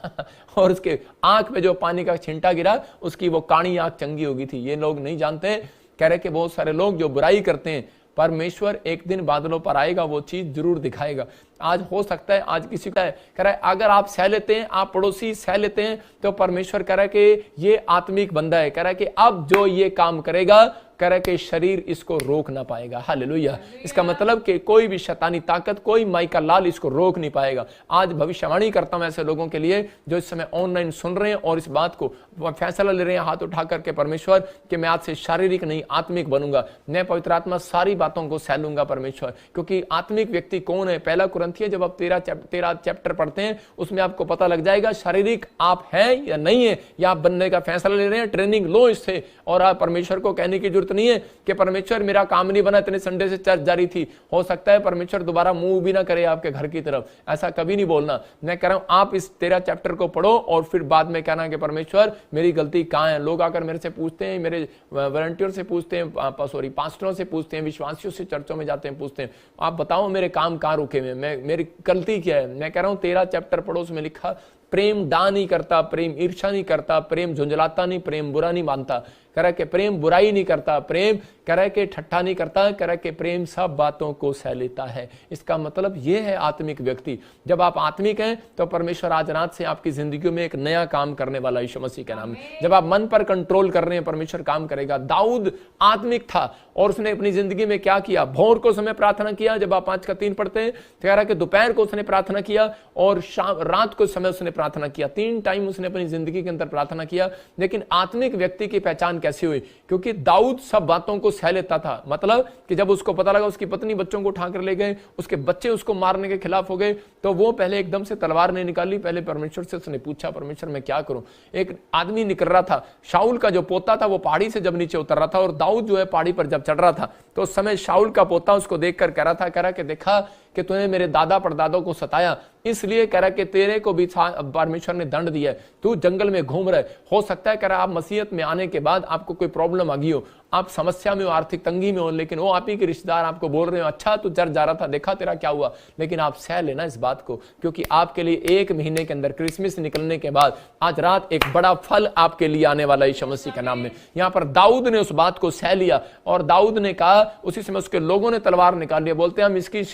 और उसके आंख पे जो पानी का छिंटा गिरा उसकी वो काणी आंख चंगी हो गई थी। ये लोग नहीं जानते। कह रहे कि बहुत सारे लोग जो बुराई करते हैं, परमेश्वर एक दिन बादलों पर आएगा, वो चीज जरूर दिखाएगा। आज हो सकता है आज किसी का कह रहा है अगर आप सह लेते हैं, आप पड़ोसी सह लेते हैं, तो परमेश्वर कह रहा है कि ये आत्मिक बंदा है। कह रहा है कि अब जो ये काम करेगा, कह रहा है कि शरीर इसको रोक ना पाएगा। हालेलुया। इसका मतलब कि कोई भी शैतानी ताकत, कोई माई का लाल इसको रोक नहीं पाएगा। आज भविष्यवाणी करता हूं ऐसे लोगों के लिए जो इस समय ऑनलाइन सुन रहे हैं और इस बात को फैसला ले रहे हैं हाथ उठा करके, परमेश्वर कि मैं आज से शारीरिक नहीं आत्मिक बनूंगा। मैं पवित्र आत्मा सारी बातों को सह लूंगा परमेश्वर। क्योंकि आत्मिक व्यक्ति कौन है? पहला कुरिन्थियों जब आप 13 चैप्टर पढ़ते हैं उसमें आपको पता लग जाएगा शारीरिक आप हैं या नहीं है, या आप बनने का फैसला ले रहे हैं। ट्रेनिंग लो इससे, और आप परमेश्वर को कहने की जरूरत जरूरत नहीं है कि परमेश्वर मेरा काम नहीं बना, इतने संडे से चर्च जारी थी, हो सकता है परमेश्वर दोबारा मूव भी ना करे आपके घर की तरफ। ऐसा कभी नहीं बोलना। मैं कह रहा हूं आप इस 13 चैप्टर को पढ़ो और फिर बाद में कहना कि परमेश्वर मेरी गलती कहां है। लोग आकर मेरे से पूछते हैं, मेरे वॉलंटियर से पूछते हैं, सॉरी पास्टरों से पूछते हैं, विश्वासियों से चर्चों में जाते हैं, पूछते हैं आप बताओ मेरे काम कहां रुके हुए, मेरी गलती क्या है। मैं कह रहा हूं 13 चैप्टर पढ़ो, उसमें लिखा प्रेम डा नहीं करता, प्रेम ईर्ष्या नहीं करता, प्रेम झुंझलाता नहीं, प्रेम बुरा नहीं मानता, कह रहा कि प्रेम बुराई नहीं करता, प्रेम कह रहा कि ठट्ठा नहीं करता, कह रहा कि प्रेम सब बातों को सह लेता है। इसका मतलब यह है आत्मिक व्यक्ति। जब आप आत्मिक हैं तो परमेश्वर आज रात से आपकी जिंदगी में एक नया काम करने वाला यीशु मसीह के नाम में। जब आप मन पर कंट्रोल कर रहे हैं परमेश्वर काम करेगा। दाऊद आत्मिक था और उसने अपनी जिंदगी में क्या किया, भोर को समय प्रार्थना किया, जब आप 5 का 3 पढ़ते हैं तो कह रहा कि दोपहर को उसने प्रार्थना किया और रात को समय उसने प्रार्थना किया। 3 टाइम उसने अपनी जिंदगी के अंदर प्रार्थना किया। लेकिन आत्मिक व्यक्ति की पहचान कैसे हुई, क्योंकि दाऊद सब बातों को सह लेता था। मतलब कि जब उसको पता लगा उसकी पत्नी बच्चों को उठाकर ले गए, उसके बच्चे उसको मारने के खिलाफ हो गए, तो वो पहले एकदम से तलवार नहीं निकाली, पहले परमेश्वर से उसने पूछा परमेश्वर मैं क्या करूं। एक आदमी निकल रहा था, शाऊल का जो पोता था वो पहाड़ी से जब नीचे उतर रहा था और दाऊद जो है पहाड़ी पर जब चढ़ रहा था तो उस समय शाऊल का पोता उसको देखकर कह रहा कि देखा कि तूने मेरे दादा परदादों को सताया, इसलिए कह रहा कि तेरे को भी परमेश्वर ने दंड दिया है, तू जंगल में घूम रहा है। हो सकता है कह रहा आप मसीहत में आने के बाद आपको कोई प्रॉब्लम आ गई हो, आप समस्या में हो, आर्थिक तंगी में हो, लेकिन वो आप ही के रिश्तेदार आपको बोल रहे हो अच्छा तू चर्च जा रहा था, देखा तेरा क्या हुआ। लेकिन आप सह लेना इस बात को, क्योंकि आपके लिए 1 महीने के अंदर क्रिसमस निकलने के बाद आज रात एक बड़ा फल आपके लिए आने वाला यीशु मसीह के नाम में। यहाँ पर दाऊद ने उस बात को सह लिया और दाऊद ने कहा, उसी समय उसके लोगों ने तलवार निकाल लिया, बोलते हैं हम इसकी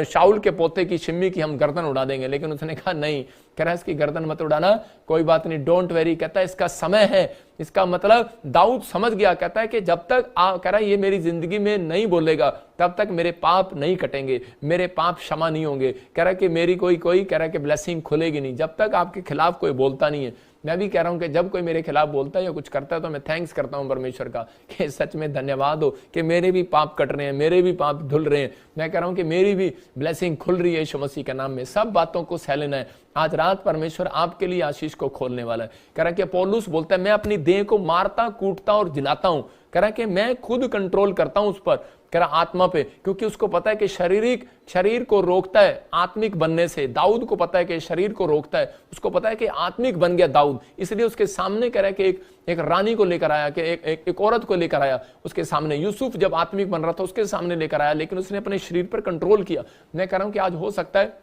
शाऊल के पोते की शिम्मी की हम गर्दन उड़ा देंगे। लेकिन उसने कहा नहीं, कह रहा है इसकी गर्दन मत उड़ाना, कोई बात नहीं, डोंट वेरी, कहता है इसका समय है। इसका मतलब दाऊद समझ गया, कहता है कि जब तक कह रहा है ये मेरी जिंदगी में नहीं बोलेगा तब तक मेरे पाप नहीं कटेंगे, मेरे पाप क्षमा नहीं होंगे। कह रहा है कि मेरी कोई कह रहा है कि ब्लेसिंग खुलेगी नहीं जब तक आपके खिलाफ कोई बोलता नहीं है। मैं भी कह रहा हूं कि जब कोई मेरे खिलाफ बोलता है या कुछ करता है तो मैं थैंक्स करता हूं परमेश्वर का कि सच में धन्यवाद हो कि मेरे भी पाप कट रहे हैं, मेरे भी पाप धुल रहे हैं। मैं कह रहा हूं कि मेरी भी ब्लेसिंग खुल रही है यीशु मसीह के नाम में। सब बातों को सह लेना है। आज रात परमेश्वर आपके लिए आशीष को खोलने वाला है। कह रहा है कि पौलुस बोलता है मैं अपनी देह को मारता कूटता और जिलाता हूं, कह रहा है कि मैं खुद कंट्रोल करता हूं उस पर, कह रहा आत्मा पे, क्योंकि उसको पता है कि शरीर को रोकता है आत्मिक बनने से। दाऊद को पता है कि शरीर को रोकता है, उसको पता है कि आत्मिक बन गया दाऊद, इसलिए उसके सामने कह रहा है कि एक रानी को लेकर आया, कि एक औरत को लेकर आया उसके सामने। यूसुफ जब आत्मिक बन रहा था उसके सामने लेकर आया, लेकिन उसने अपने शरीर पर कंट्रोल किया। मैं कह रहा हूं कि आज हो सकता है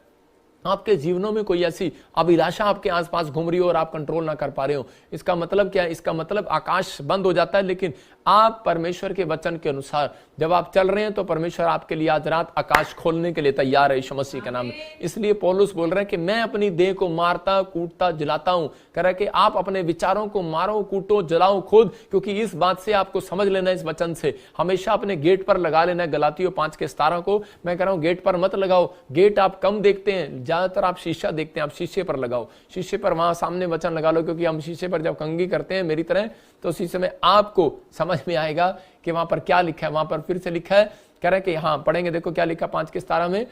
आपके जीवनों में कोई ऐसी अभिलाषा आपके आसपास घूम रही हो और आप कंट्रोल ना कर पा रहे हो। इसका मतलब क्या है? इसका मतलब आकाश बंद हो जाता है, लेकिन आप परमेश्वर के वचन के अनुसार जब आप चल रहे हैं तो परमेश्वर आपके लिए आज रात आकाश खोलने के लिए तैयार है यीशु मसीह के नाम में। इसलिए पौलुस बोल रहे हैं कि मैं अपनी देह को मारता कूटता जलाता हूं। कह रहा है कि आप अपने विचारों को मारो कूटो जलाओ खुद, क्योंकि इस बात से आपको समझ लेना, इस वचन से हमेशा अपने गेट पर लगा लेना है। गलातियों 5:17 को मैं कह रहा हूं गेट पर मत लगाओ। गेट आप कम देखते हैं, ज्यादातर आप शीशा देखते हैं, आप शीशे पर लगाओ। शीशे पर वहां सामने वचन लगा लो, क्योंकि हम शीशे पर जब कंघी करते हैं मेरी तरह तो उसी समय आपको समझ में आएगा कि वहां पर क्या लिखा है। वहां पर फिर से लिखा है, कह रहा है कि हाँ पढ़ेंगे, देखो क्या लिखा 5:17 में,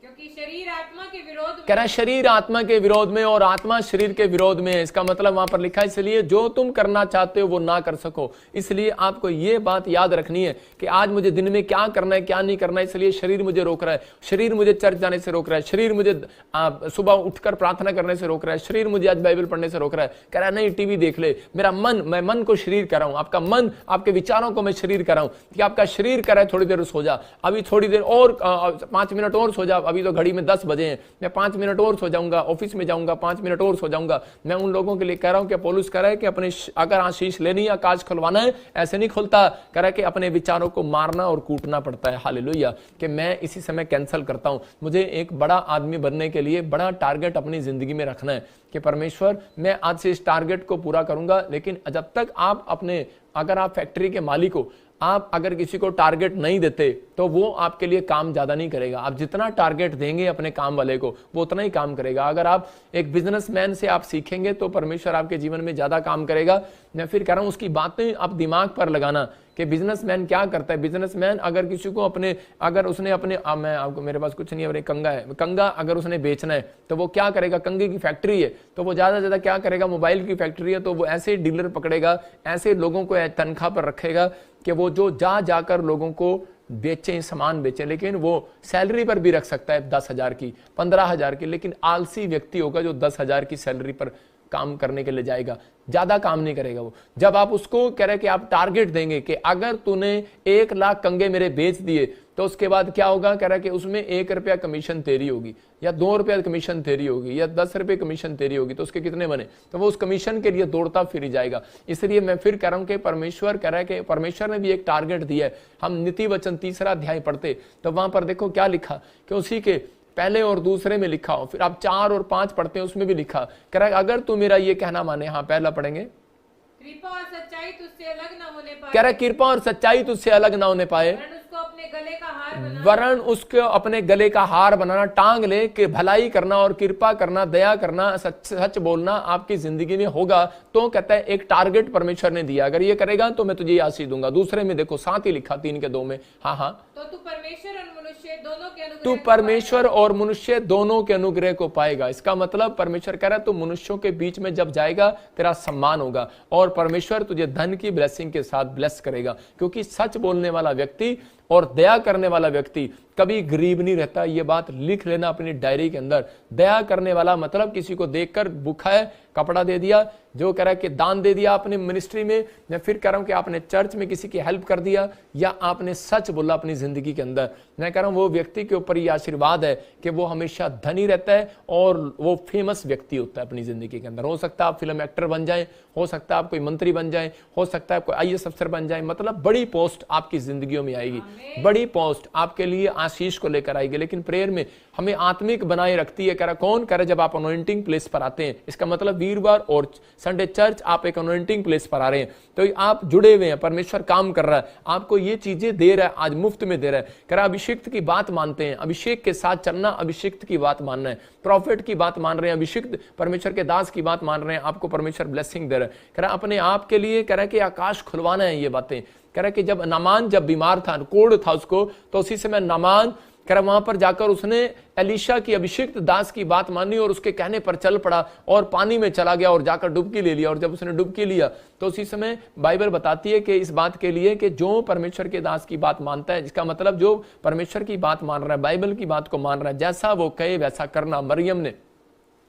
क्योंकि शरीर आत्मा के विरोध में,
कह रहा है शरीर आत्मा के विरोध में और आत्मा शरीर के विरोध में है। इसका मतलब वहां पर लिखा है इसलिए जो तुम करना चाहते हो वो ना कर सको। इसलिए आपको ये बात याद रखनी है कि आज मुझे दिन में क्या करना है क्या नहीं करना है, इसलिए शरीर मुझे रोक रहा है, शरीर मुझे चर्च जाने से रोक रहा है, शरीर मुझे सुबह उठकर प्रार्थना करने से रोक रहा है, शरीर मुझे आज बाइबल पढ़ने से रोक रहा है। कह रहा है नहीं टीवी देख ले, मेरा मन, मैं मन को शरीर कर रहा हूं, आपका मन आपके विचारों को मैं शरीर कर रहा हूं कि आपका शरीर कर रहा है थोड़ी देर सो जा, अभी थोड़ी देर और 5 मिनट और सो जा, अभी तो घड़ी में 10 बजे हैं, मैं 5 मिनट और सो जाऊंगा, ऑफिस में जाऊंगा 5 मिनट और सो जाऊंगा। मैं उन लोगों के लिए कह रहा हूं कि पौलुस कह रहा है कि अपने अगर आशीष लेनी है आकाश खुलवाना है, ऐसे नहीं खुलता। कह रहा है कि अपने विचारों को मारना और कूटना पड़ता है। हालेलुया। कि मैं इसी समय कैंसिल करता हूं। मुझे एक बड़ा आदमी बनने के लिए बड़ा टारगेट अपनी जिंदगी में रखना है कि परमेश्वर मैं आज से इस टारगेट को पूरा करूंगा। लेकिन जब तक आप अपने, अगर आप फैक्ट्री के मालिक हो, आप अगर किसी को टारगेट नहीं देते तो वो आपके लिए काम ज्यादा नहीं करेगा। आप जितना टारगेट देंगे अपने काम वाले को वो उतना ही काम करेगा। अगर आप एक बिजनेसमैन से आप सीखेंगे तो परमेश्वर आपके जीवन में ज्यादा काम करेगा। मैं फिर कह रहा हूं उसकी बातें आप दिमाग पर लगाना कि बिजनेसमैन क्या करता है। बिजनेसमैन अगर किसी को अपने, अगर उसने अपने, मैं आपको, मेरे पास कुछ नहीं है, कंगा है, कंगा अगर उसने बेचना है तो वो क्या करेगा, कंगे की फैक्ट्री है तो वो ज्यादा से ज्यादा क्या करेगा, मोबाइल की फैक्ट्री है तो वो ऐसे डीलर पकड़ेगा, ऐसे लोगों को तनख्वाह पर रखेगा कि वो जो जाकर लोगों को बेचें, सामान बेचें, लेकिन वो सैलरी पर भी रख सकता है 10,000 की, 15,000 की, लेकिन आलसी व्यक्ति होगा जो 10,000 की सैलरी पर काम करने के लिए जाएगा, ज्यादा काम नहीं करेगा वो। जब आप उसको कह रहे कि आप टारगेट देंगे कि अगर तूने 1 लाख कंगे मेरे बेच दिए तो उसके बाद क्या होगा, कह रहा है कि उसमें 1 रुपया कमीशन तेरी होगी, या 2 रुपया कमीशन तेरी होगी, या 10 रुपये कमीशन तेरी होगी, तो उसके कितने बने, तो वो उस कमीशन के लिए दौड़ता फिर जाएगा। इसलिए मैं फिर कह रहा हूं कि परमेश्वर कह रहा है कि परमेश्वर ने भी एक टारगेट दिया है। हम नीति वचन 3 अध्याय पढ़ते तो वहां पर देखो क्या लिखा कि उसी के पहले और दूसरे में लिखा हो, फिर आप 4 और 5 पढ़ते हैं उसमें भी लिखा, कह रहा है अगर तू मेरा ये कहना माने, हाँ पहला पढ़ेंगे,
कृपा और सच्चाई तुझसे अलग न होने पाए,
कह रहा है कृपा और सच्चाई तुझसे अलग ना होने पाए,
वरन उसको अपने गले का हार बनाना,
टांग ले कि भलाई करना और कृपा करना, दया करना, सच बोलना आपकी जिंदगी में होगा। तो कहता है एक टारगेट परमेश्वर ने दिया, अगर ये करेगा तो मैं तुझे आशीष दूंगा। दूसरे में देखो साथ ही लिखा 3:2 में, हाँ
तो तू परमेश्वर और मनुष्य दोनों के अनुग्रह,
तू परमेश्वर और मनुष्य दोनों के अनुग्रह को पाएगा। इसका मतलब परमेश्वर कह रहा है तू मनुष्यों के बीच में जब जाएगा तेरा सम्मान होगा, और परमेश्वर तुझे धन की ब्लेसिंग के साथ ब्लेस करेगा, क्योंकि सच बोलने वाला व्यक्ति और दया करने वाला व्यक्ति कभी गरीब नहीं रहता। ये बात लिख लेना अपनी डायरी के अंदर। दया करने वाला मतलब किसी को देखकर भूखा है कपड़ा दे दिया, जो कह रहा है कि दान दे दिया आपने मिनिस्ट्री में, मैं फिर कह रहा हूं कि आपने चर्च में किसी की हेल्प कर दिया, या आपने सच बोला अपनी जिंदगी के अंदर, मैं कह रहा हूं वो व्यक्ति के ऊपर ये आशीर्वाद है कि वो हमेशा धनी रहता है और वो फेमस व्यक्ति होता है अपनी जिंदगी के अंदर। हो सकता है आप फिल्म एक्टर बन जाए, हो सकता है आप कोई मंत्री बन जाए, हो सकता है कोई IAS अफसर बन जाए, मतलब बड़ी पोस्ट आपकी जिंदगियों में आएगी, बड़ी पोस्ट आपके लिए आशीष को लेकर आएगी। लेकिन प्रेयर में हमें आत्मिक बनाए रखती है। कह रहा कौन, कह रहा जब आप अनॉइंटिंग प्लेस पर आते हैं, इसका मतलब वीरवार और संडे चर्च आप एक अनॉइंटिंग प्लेस पर आ रहे हैं, तो आप जुड़े हुए हैं, परमेश्वर काम कर रहा है, आपको ये चीजें दे रहा है, आज मुफ्त में दे रहा है। कह रहा अभिषिक्त की बात मानते हैं, अभिषेक के साथ चलना, अभिषिक्त की बात मानना है, प्रॉफिट की बात मान रहे हैं, अभिषिक्त परमेश्वर के दास की बात मान रहे हैं, आपको परमेश्वर ब्लेसिंग दे रहा है। कह रहा अपने आप के लिए कह रहा है कि आकाश खुलवाना है ये बातें। कह रहा कि जब नामान जब बीमार था, कोढ़ था उसको, तो उसी समय नामान कह रहा वहां पर जाकर उसने एलिशा की अभिषिक्त दास की बात मानी और उसके कहने पर चल पड़ा और पानी में चला गया और जाकर डुबकी ले लिया। और जब उसने डुबकी लिया तो उसी समय बाइबल बताती है कि इस बात के लिए कि जो परमेश्वर के दास की बात मानता है, जिसका मतलब जो परमेश्वर की बात मान रहा है, बाइबल की बात को मान रहा है, जैसा वो कहे वैसा करना। मरियम ने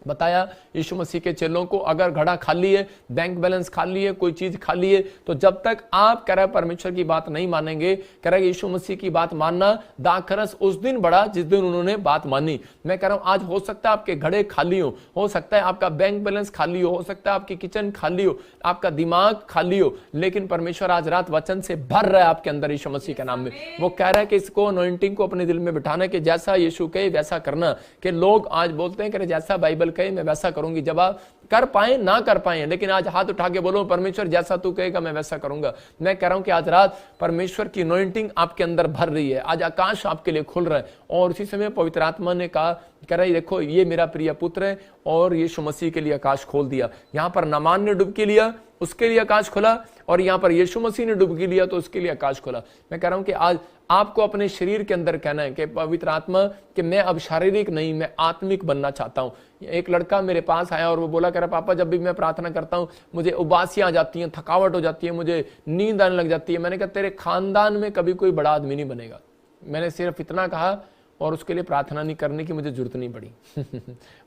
बताया यीशु मसीह के चेलों को, अगर घड़ा खाली है, बैंक बैलेंस खाली है, कोई चीज खाली है, तो जब तक आप कह रहे परमेश्वर की बात नहीं मानेंगे, कह रहे यीशु मसीह की बात मानना दाखरस उस दिन बढ़ा जिस दिन उन्होंने बात मानी। मैं कह रहा हूं आज हो सकता है आपके घड़े खाली हो सकता है आपका बैंक बैलेंस खाली हो सकता है आपकी किचन खाली हो, आपका दिमाग खाली हो, लेकिन परमेश्वर आज रात वचन से भर रहा है आपके अंदर यीशु मसीह के नाम में। वो कह रहा है कि इसको अनॉइंटिंग को अपने दिल में बिठाना कि जैसा यीशु कहे वैसा करना। कि लोग आज बोलते हैं कि जैसा बाइबल कहे मैं वैसा करूंगी, जब आप कर पाए ना कर पाए, लेकिन आज हाथ उठा के बोलो परमेश्वर जैसा तू कहेगा मैं वैसा करूंगा। मैं कह रहा हूं कि आज रात परमेश्वर की अनॉइंटिंग आपके अंदर भर रही है, आज आकाश आपके लिए खुल रहा है। और उसी समय पवित्र आत्मा ने कहा, कह रहा है देखो ये मेरा प्रिय पुत्र है, और यीशु मसीह के लिए आकाश खोल दिया। यहां पर नामान ने डुबकी लिया, उसके लिए आकाश खुला, और यहां पर यीशु मसीह ने डुबकी लिया तो उसके लिए आकाश खुला। मैं कह रहा हूं कि आज आपको अपने शरीर के अंदर कहना है कि पवित्र आत्मा कि मैं अब शारीरिक नहीं, मैं आत्मिक बनना चाहता हूं। एक लड़का मेरे पास आया और वो बोला, कह रहा पापा जब भी मैं प्रार्थना करता हूं मुझे उबासियां आ जाती हैं, थकावट हो जाती है, मुझे नींद आने लग जाती है। मैंने कहा तेरे खानदान में कभी कोई बड़ा आदमी नहीं बनेगा। मैंने सिर्फ इतना कहा और उसके लिए प्रार्थना नहीं करने की मुझे जरूरत नहीं पड़ी।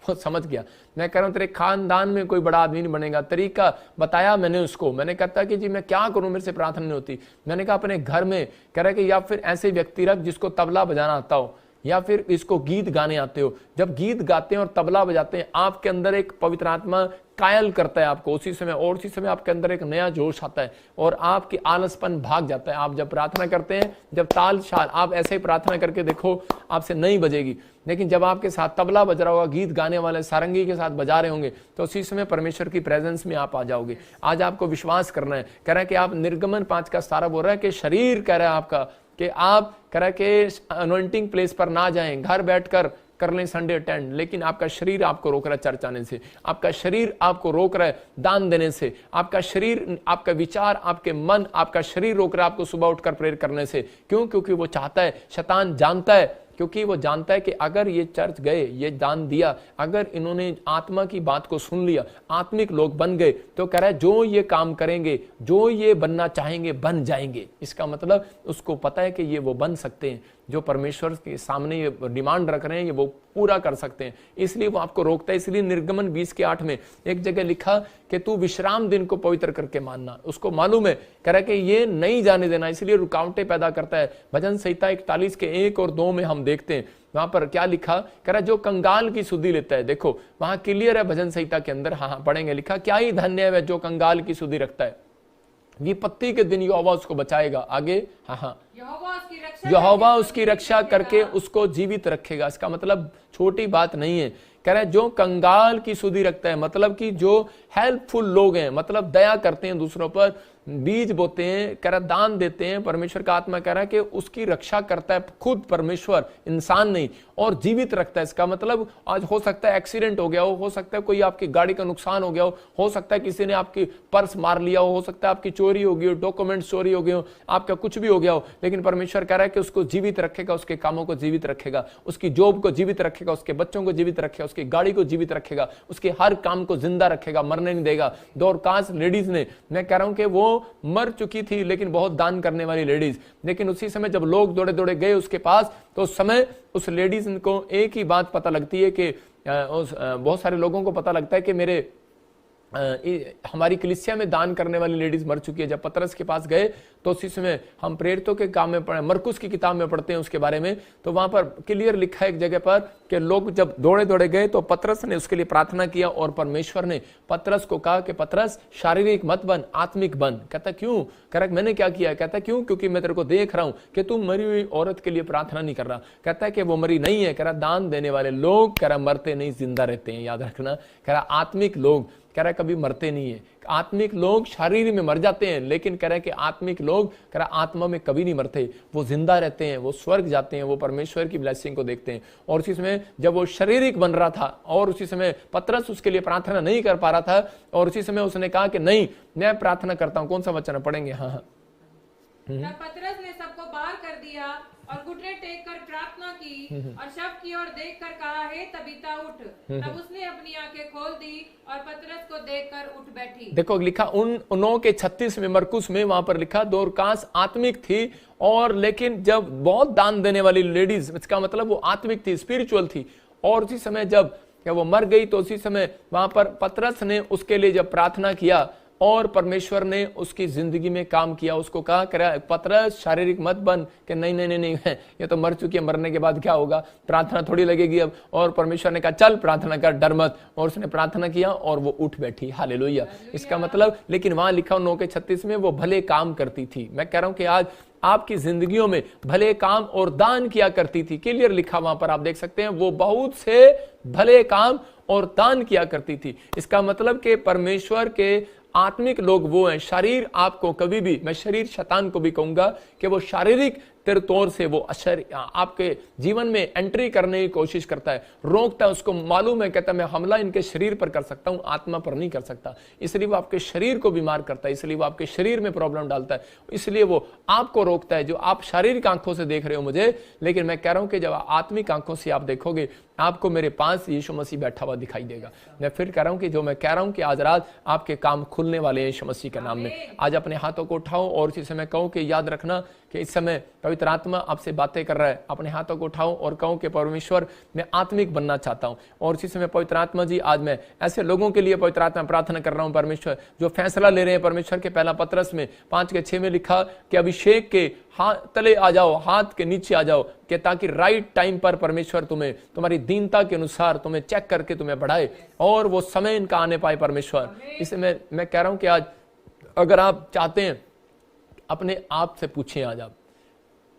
वो समझ गया। मैं कह रहा हूं तेरे खानदान में कोई बड़ा आदमी नहीं बनेगा। तरीका बताया मैंने उसको, मैंने कहता कि जी मैं क्या करूं, मेरे से प्रार्थना नहीं होती। मैंने कहा अपने घर में कह रहा कि या फिर ऐसे व्यक्ति रख जिसको तबला बजाना आता हो, या फिर इसको गीत गाने आते हो। जब गीत गाते हैं और तबला बजाते हैं आपके अंदर एक पवित्र आत्मा कायल करता है आपको उसी समय, और उसी समय आपके अंदर एक नया जोश आता है और आपकी आलसपन भाग जाता है। आप जब प्रार्थना करते हैं, जब ताल शाल, आप ऐसे ही प्रार्थना करके देखो आपसे नहीं बजेगी, लेकिन जब आपके साथ तबला बज रहा होगा, गीत गाने वाले सारंगी के साथ बजा रहे होंगे, तो उसी समय परमेश्वर की प्रेजेंस में आप आ जाओगे। आज आपको विश्वास करना है। कह रहा है कि आप निर्गमन 5:17 बोल रहा है कि शरीर कह रहा है आपका कि आप कह रहा है कि अनॉइंटिंग प्लेस पर ना जाएं, घर बैठकर कर लें संडे अटेंड, लेकिन आपका शरीर आपको रोक रहा है चर्च आने से, आपका शरीर आपको रोक रहा है दान देने से, आपका शरीर, आपका विचार, आपके मन, आपका शरीर रोक रहा है आपको सुबह उठकर प्रेयर करने से। क्यों? क्योंकि वो चाहता है, शैतान जानता है क्योंकि वो जानता है कि अगर ये चर्च गए, ये दान दिया, अगर इन्होंने आत्मा की बात को सुन लिया, आत्मिक लोग बन गए, तो कह रहा है जो ये काम करेंगे, जो ये बनना चाहेंगे, बन जाएंगे। इसका मतलब उसको पता है कि ये वो बन सकते हैं, जो परमेश्वर के सामने ये डिमांड रख रहे हैं, ये वो पूरा कर सकते हैं, इसलिए वो आपको रोकता है। इसलिए निर्गमन 20:8 में एक जगह लिखा कि तू विश्राम दिन को पवित्र करके मानना। उसको मालूम है, कह रहा है कि ये नहीं जाने देना, इसलिए रुकावटें पैदा करता है। भजन संहिता 41 के 1 और 2 में हम देखते हैं, वहां पर क्या लिखा, कह रहा है जो कंगाल की सुधि लेता है। देखो वहां क्लियर है भजन संहिता के अंदर, हाँ पढ़ेंगे, लिखा क्या ही धन्य है जो कंगाल की सुधि रखता है, विपत्ति के दिन यहोवा उसको बचाएगा। आगे हाँ यहोवा उसकी रक्षा करके उसको जीवित रखेगा। इसका मतलब छोटी बात नहीं है, कह रहे हैं जो कंगाल की सुधि रखता है, मतलब कि जो हेल्पफुल लोग हैं, मतलब दया करते हैं दूसरों पर, बीज बोते हैं, कह रहा दान देते हैं, परमेश्वर का आत्मा कह रहा है कि उसकी रक्षा करता है खुद परमेश्वर, इंसान नहीं, और जीवित रखता है। इसका मतलब आज हो सकता है एक्सीडेंट हो गया हो सकता है कोई आपकी गाड़ी का नुकसान हो गया हो सकता है किसी ने आपकी पर्स मार लिया हो सकता है आपकी चोरी हो गई हो, डॉक्यूमेंट्स चोरी हो गए हो, आपका कुछ भी हो गया हो, लेकिन परमेश्वर कह रहा है कि उसको जीवित रखेगा, उसके कामों को जीवित रखेगा, उसकी जॉब को जीवित रखेगा, उसके बच्चों को जीवित रखेगा, उसकी गाड़ी को जीवित रखेगा, उसके हर काम को जिंदा रखेगा, मरने नहीं देगा। दोरकास लेडीज ने, मैं कह रहा हूं कि वो मर चुकी थी लेकिन बहुत दान करने वाली लेडीज, लेकिन उसी समय जब लोग दौड़े दौड़े गए उसके पास, तो उस समय उस लेडीज को एक ही बात पता लगती है कि बहुत सारे लोगों को पता लगता है कि मेरे हमारी कलीसिया में दान करने वाली लेडीज मर चुकी है। जब पतरस के पास गए तो उसी समय हम प्रेरितों के काम में पढ़े, मरकुस की किताब में पढ़ते हैं उसके बारे में, तो वहां पर क्लियर लिखा है एक जगह पर कि लोग जब दौड़े दौड़े गए तो पतरस ने उसके लिए प्रार्थना किया और परमेश्वर ने पतरस को कहा कि पतरस शारीरिक मत बन, आत्मिक बन। कहता क्यों? कह रहा मैंने क्या किया? कहता क्यों? क्योंकि मैं तेरे को देख रहा हूं कि तू मरी हुई औरत के लिए प्रार्थना नहीं कर रहा। कहता है कि वो मरी नहीं है, कह रहा दान देने वाले लोग, कह रहा मरते नहीं जिंदा रहते हैं, याद रखना। कह रहा आत्मिक लोग, कह रहा कभी मरते नहीं है। आत्मिक लोग शारीर में मर जाते हैं, लेकिन कह रहा है कि आत्मिक लोग, कह रहा आत्मा में कभी नहीं मरते, वो जिंदा रहते हैं, वो स्वर्ग जाते हैं, वो परमेश्वर की ब्लेसिंग को देखते हैं। और उसी समय जब वो शारीरिक बन रहा था और उसी समय पतरस उसके लिए प्रार्थना नहीं कर पा रहा था, और उसी समय उसने कहा कि नहीं मैं प्रार्थना करता हूं। कौन सा वचन पढ़ेंगे? हाँ
पतरस ने सबको बाहर कर दिया और घुटने टेक कर प्रार्थना की और शव की ओर देखकर कहा, हे तबीता उठ। तब उसने अपनी आंखें खोल दी और पतरस को देखकर उठ बैठी। देखो लिखा उन 9 के 36 में, मरकुस में, वहां पर लिखा दोरकास आत्मिक थी, और लेकिन जब बहुत दान देने वाली लेडीज, इसका मतलब वो आत्मिक थी, स्पिरिचुअल थी, और उसी समय जब वो मर गई तो उसी समय वहां पर पतरस ने उसके लिए जब प्रार्थना किया और परमेश्वर ने उसकी जिंदगी में काम किया, उसको कहा पतरस शारीरिक मत बन, कि नहीं नहीं नहीं नहीं ये तो मर चुकी है, मरने के बाद क्या होगा, प्रार्थना थोड़ी लगेगी अब। और परमेश्वर ने कहा चल प्रार्थना कर, डर मत, और उसने प्रार्थना किया और वो उठ बैठी। हालेलुया। इसका मतलब, लेकिन वहां लिखा 9 के 36 में वो भले काम करती थी। मैं कह रहा हूं कि आज आपकी जिंदगियों में भले काम और दान किया करती थी, क्लियर लिखा वहां पर आप देख सकते हैं, वो बहुत से भले काम और दान किया करती थी। इसका मतलब कि परमेश्वर के आत्मिक लोग वो हैं। शरीर आपको कभी भी, मैं शरीर शैतान को भी कहूंगा कि वो शारीरिक तौर से वो आपके जीवन में एंट्री करने की कोशिश करता है, रोकता है, उसको मालूम है, कहता है मैं हमला इनके शरीर पर कर सकता हूं, आत्मा पर नहीं कर सकता, इसलिए वो आपके शरीर को बीमार करता है, इसलिए वो आपके शरीर में प्रॉब्लम डालता है, इसलिए वो आपको रोकता है। जो आप शारीरिक आंखों से देख रहे हो मुझे, लेकिन मैं कह रहा हूं कि जब आत्मिक आंखों से आप देखोगे, आपको मेरे पास यीशु मसीह बैठा हुआ दिखाई देगा। मैं फिर कह रहा हूं कि जो मैं कह रहा हूं कि आज रात आपके काम खुलने वाले हैं यीशु मसीह के नाम में। आज अपने हाथों को उठाओ और इसी समय कहो कि याद रखना कि इस समय पवित्र आत्मा आपसे बातें कर रहा है। अपने हाथों को उठाओ और कहो कि परमेश्वर मैं आत्मिक बनना चाहता हूं। और इसी समय पवित्र आत्मा जी, आज मैं ऐसे लोगों के लिए पवित्र आत्मा प्रार्थना कर रहा हूं परमेश्वर, जो फैसला ले रहे हैं परमेश्वर के। पहला पतरस में 5 के 6 में लिखा कि अभिषेक के हाथ तले आ जाओ, हाथ के नीचे आ जाओ, कि ताकि राइट टाइम पर परमेश्वर तुम्हें तुम्हारी दीनता के अनुसार तुम्हें चेक करके तुम्हें बढ़ाए और वो समय इनका आने पाए परमेश्वर। इसमें मैं कह रहा हूं कि आज अगर आप चाहते हैं, अपने आप से पूछें आज आप,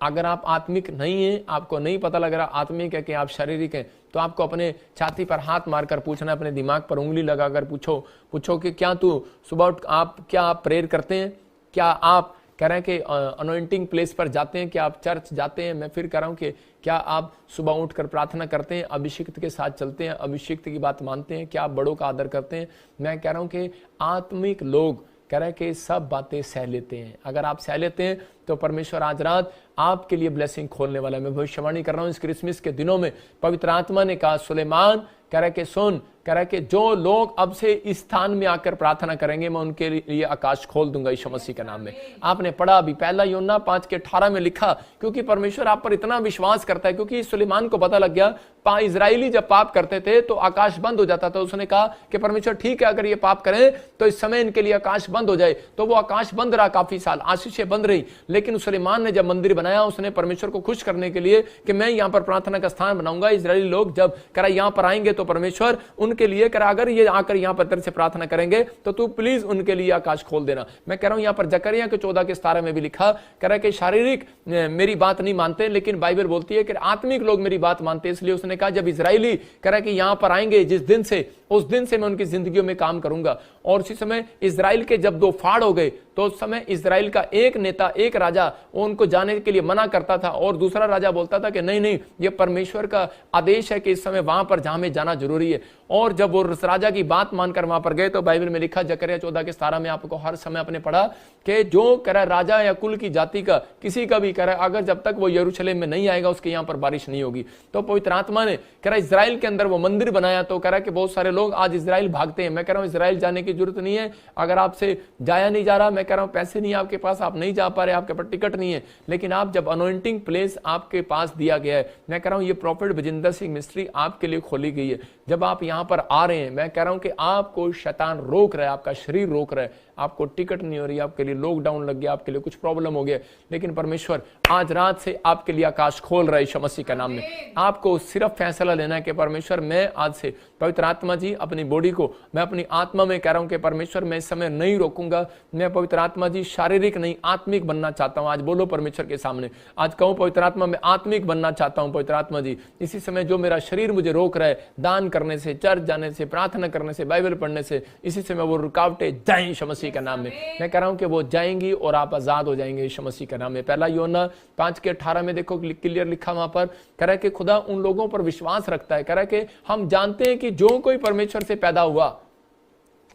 अगर आप आत्मिक नहीं हैं, आपको नहीं पता लग रहा आत्मिक है कि आप शारीरिक हैं, तो आपको अपने छाती पर हाथ मारकर पूछना, अपने दिमाग पर उंगली लगाकर पूछो कि क्या तू सुबह क्या आप प्रेयर करते हैं? क्या आप कह रहे हैं कि अनॉइंटिंग प्लेस पर जाते हैं? क्या आप चर्च जाते हैं? मैं फिर कह रहा हूं कि क्या आप सुबह उठकर प्रार्थना करते हैं, अभिषिक्त के साथ चलते हैं, अभिषिक्त की बात मानते हैं? क्या आप बड़ों का आदर करते हैं? मैं कह रहा हूं कि आत्मिक लोग
कह रहा है कि सब बातें सह लेते हैं। अगर आप सह लेते हैं तो परमेश्वर आज रात आपके लिए ब्लेसिंग खोलने वाला है। मैं भविष्यवाणी कर रहा हूं इस क्रिसमस के दिनों में पवित्र आत्मा ने कहा सुलेमान कह रहा है कि सुन, कह रहा है कि जो लोग अब से इस स्थान में आकर प्रार्थना करेंगे मैं उनके लिए आकाश खोल दूंगा यीशु मसीह के नाम में। आपने पढ़ा अभी पहला यूहन्ना 5:18 में लिखा, क्योंकि परमेश्वर आप पर इतना विश्वास करता है, क्योंकि सुलेमान को पता लग गया इजराइली जब पाप करते थे तो आकाश बंद हो जाता था। उसने कहा कि परमेश्वर ठीक है, अगर ये पाप करें तो इस समय इनके लिए आकाश बंद हो जाए। तो वो आकाश बंद रहा काफी साल, आशीषें बंद रही। लेकिन सुलेमान ने जब मंदिर बनाया उसने परमेश्वर को खुश करने के लिए कि मैं यहाँ पर प्रार्थना का स्थान बनाऊंगा, इजरायली लोग जब करा यहाँ पर आएंगे तो परमेश्वर उनके लिए करा अगर ये आकर यहाँ पर तेरे से प्रार्थना करेंगे तो तू प्लीज उनके लिए आकाश खोल देना। मैं कह रहा हूं यहाँ पर जकरिया के 14:17 में भी लिखा, कह रहा है कि शारीरिक मेरी बात नहीं मानते लेकिन बाइबल बोलती है कि आत्मिक लोग मेरी बात मानते। इसलिए उसने कहा जब इजरायली कह रहा है कि यहां पर आएंगे जिस दिन से, उस दिन से मैं उनकी जिंदगियों में काम करूंगा। और उसी समय इजराइल के जब 2 फाड़ हो गए तो उस समय इजराइल का एक नेता, एक राजा उनको जाने के लिए मना करता था और दूसरा राजा बोलता था कि नहीं नहीं, ये परमेश्वर का आदेश है कि इस समय वहां पर जहां में जाना जरूरी है। और जब वो राजा की बात मानकर वहां पर गए तो बाइबल में लिखा जकरिया 14:17 में आपको हर समय आपने पढ़ा कि जो कह रहा राजा या कुल की जाति का किसी का भी कह रहा अगर जब तक वो यरूशलेम में नहीं आएगा उसके यहाँ पर बारिश नहीं होगी। तो पवित्र आत्मा ने कह रहा इजराइल के अंदर वो मंदिर बनाया तो कह रहा कि बहुत सारे लोग आज इजराइल भागते हैं। मैं कह रहा हूं इजराइल जाने की जरूरत नहीं है। अगर आपसे जाया नहीं जा रहा, मैं कह रहा हूं पैसे नहीं है आपके पास, आप नहीं जा पा रहे, आपके पास टिकट नहीं है, लेकिन आप जब अनॉइंटिंग प्लेस आपके पास दिया गया है, मैं कह रहा हूं ये प्रॉफिट विजेंद्र सिंह मिस्ट्री आपके लिए खोली गई है। जब आप यहां पर आ रहे हैं मैं कह रहा हूं कि आपको शैतान रोक रहा है, आपका शरीर रोक रहा है, आपको टिकट नहीं हो रही, आपके लिए लॉकडाउन लग गया, आपके लिए कुछ प्रॉब्लम हो गया, लेकिन परमेश्वर आज रात से आपके लिए आकाश खोल रहा है यीशु मसीह के नाम में। आपको सिर्फ फैसला लेना है कि परमेश्वर मैं आज से पवित्र आत्मा जी अपनी बॉडी को मैं अपनी आत्मा में कह रहा हूं कि परमेश्वर मैं इस समय नहीं रोकूंगा। मैं पवित्र आत्मा जी शारीरिक नहीं आत्मिक बनना चाहता हूं। आज बोलो परमेश्वर के सामने, आज कहूं पवित्र आत्मा मैं आत्मिक बनना चाहता हूं। पवित्र आत्मा जी इसी समय जो मेरा शरीर मुझे रोक रहा है दान करने से, चर्च जाने से, प्रार्थना करने से, बाइबल पढ़ने से, इसी समय वो रुकावटें जाएं यीशु मसीह के नाम में। मैं कह रहा हूं कि वो जाएंगी और आप आजाद हो जाएंगे यीशु मसीह के नाम में। पहला यूहन्ना 5:18 में देखो क्लियर लिखा वहां पर, कह रहा है कि खुदा उन लोगों पर विश्वास रखता है। कह रहा है कि हम जानते हैं कि जो कोई परमेश्वर से पैदा हुआ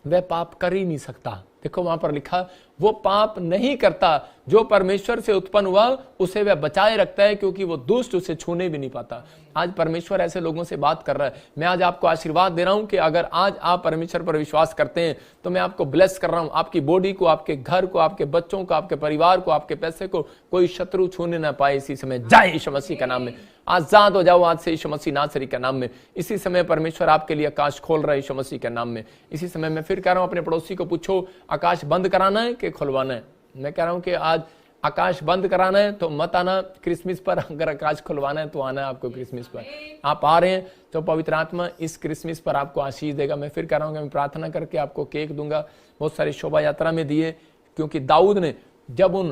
वह पाप कर ही नहीं सकता। देखो वहां पर लिखा वो पाप नहीं करता, जो परमेश्वर से उत्पन्न हुआ उसे वह बचाए रखता है क्योंकि वो दुष्ट उसे छूने भी नहीं पाता। आज परमेश्वर ऐसे लोगों से बात कर रहा है। मैं आज आपको आशीर्वाद दे रहा हूं कि अगर आज आप परमेश्वर पर विश्वास करते हैं तो मैं आपको ब्लेस कर रहा हूं। आपकी बॉडी को, आपके घर को, आपके बच्चों को, आपके परिवार को, आपके पैसे को कोई शत्रु छूने ना पाए। इसी समय जाए यीशु मसीह के नाम में, आजाद हो जाओ आज से यीशु मसीह नासरी के नाम में। इसी समय परमेश्वर आपके लिए आकाश खोल रहा है यीशु मसीह के नाम में। इसी समय मैं फिर कह रहा हूं अपने पड़ोसी को पूछो आकाश बंद कराना है कि खुलवाना है। मैं कह रहा हूं कि आज आकाश बंद कराना है तो मत आना क्रिसमस पर, अगर आकाश खुलवाना है तो आना है आपको क्रिसमस पर। आप आ रहे हैं तो पवित्र आत्मा इस क्रिसमस पर आपको आशीष देगा। मैं फिर कह रहा हूं कि मैं प्रार्थना करके आपको केक दूंगा। बहुत सारी शोभा यात्रा में दिए, क्योंकि दाऊद ने जब उन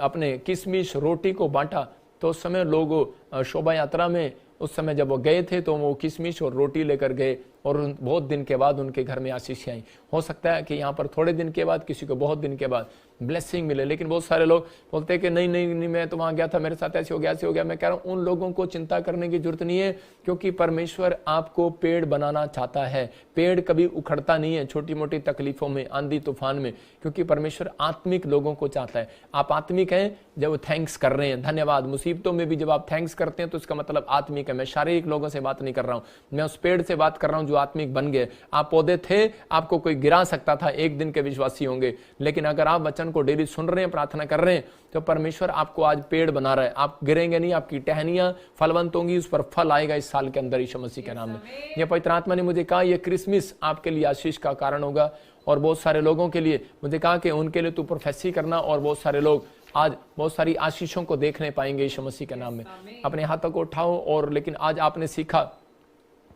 अपने किशमिश रोटी को बांटा तो उस समय लोग शोभा यात्रा में उस समय जब वो गए थे तो वो किशमिश और रोटी लेकर गए और बहुत दिन के बाद उनके घर में आशीष आई। हो सकता है कि यहाँ पर थोड़े दिन के बाद, किसी को बहुत दिन के बाद ब्लेसिंग मिले, लेकिन बहुत सारे लोग बोलते हैं कि नहीं नहीं नहीं मैं तो वहां गया था, मेरे साथ ऐसे हो गया ऐसे हो गया। मैं कह रहा हूं उन लोगों को चिंता करने की जरूरत नहीं है, क्योंकि परमेश्वर आपको पेड़ बनाना चाहता है। पेड़ कभी उखड़ता नहीं है छोटी मोटी तकलीफों में, आंधी तूफान में, क्योंकि परमेश्वर आत्मिक लोगों को चाहता है। आप आत्मिक हैं जब थैंक्स कर रहे हैं, धन्यवाद। मुसीबतों में भी जब आप थैंक्स करते हैं तो इसका मतलब आत्मिक है। मैं शारीरिक लोगों से बात नहीं कर रहा हूं, मैं उस पेड़ से बात कर रहा हूं जो आत्मिक बन गए। आप पौधे थे, आपको कोई गिरा सकता था, एक दिन के विश्वासी होंगे, लेकिन अगर आप वचन को डेली सुन रहे हैं, प्रार्थना कर रहे हैं, तो परमेश्वर आपको आज पेड़ बना रहा है। आप गिरेंगे नहीं, आपकी टहनियां फलवंत होंगी, उस पर फल आएगा इस साल के अंदर यीशु मसीह के नाम में। यह पवित्र आत्मा ने मुझे कहा यह क्रिसमस आपके लिए आशीष का कारण होगा। और बहुत सारे लोगों के लिए मुझे कहा कि उनके लिए तू प्रोफेसी करना, और बहुत सारे लोग आज बहुत सारी आशीषों को देखने पाएंगे यीशु मसीह के नाम में। अपने हाथों को उठाओ। और लेकिन आज आपने सीखा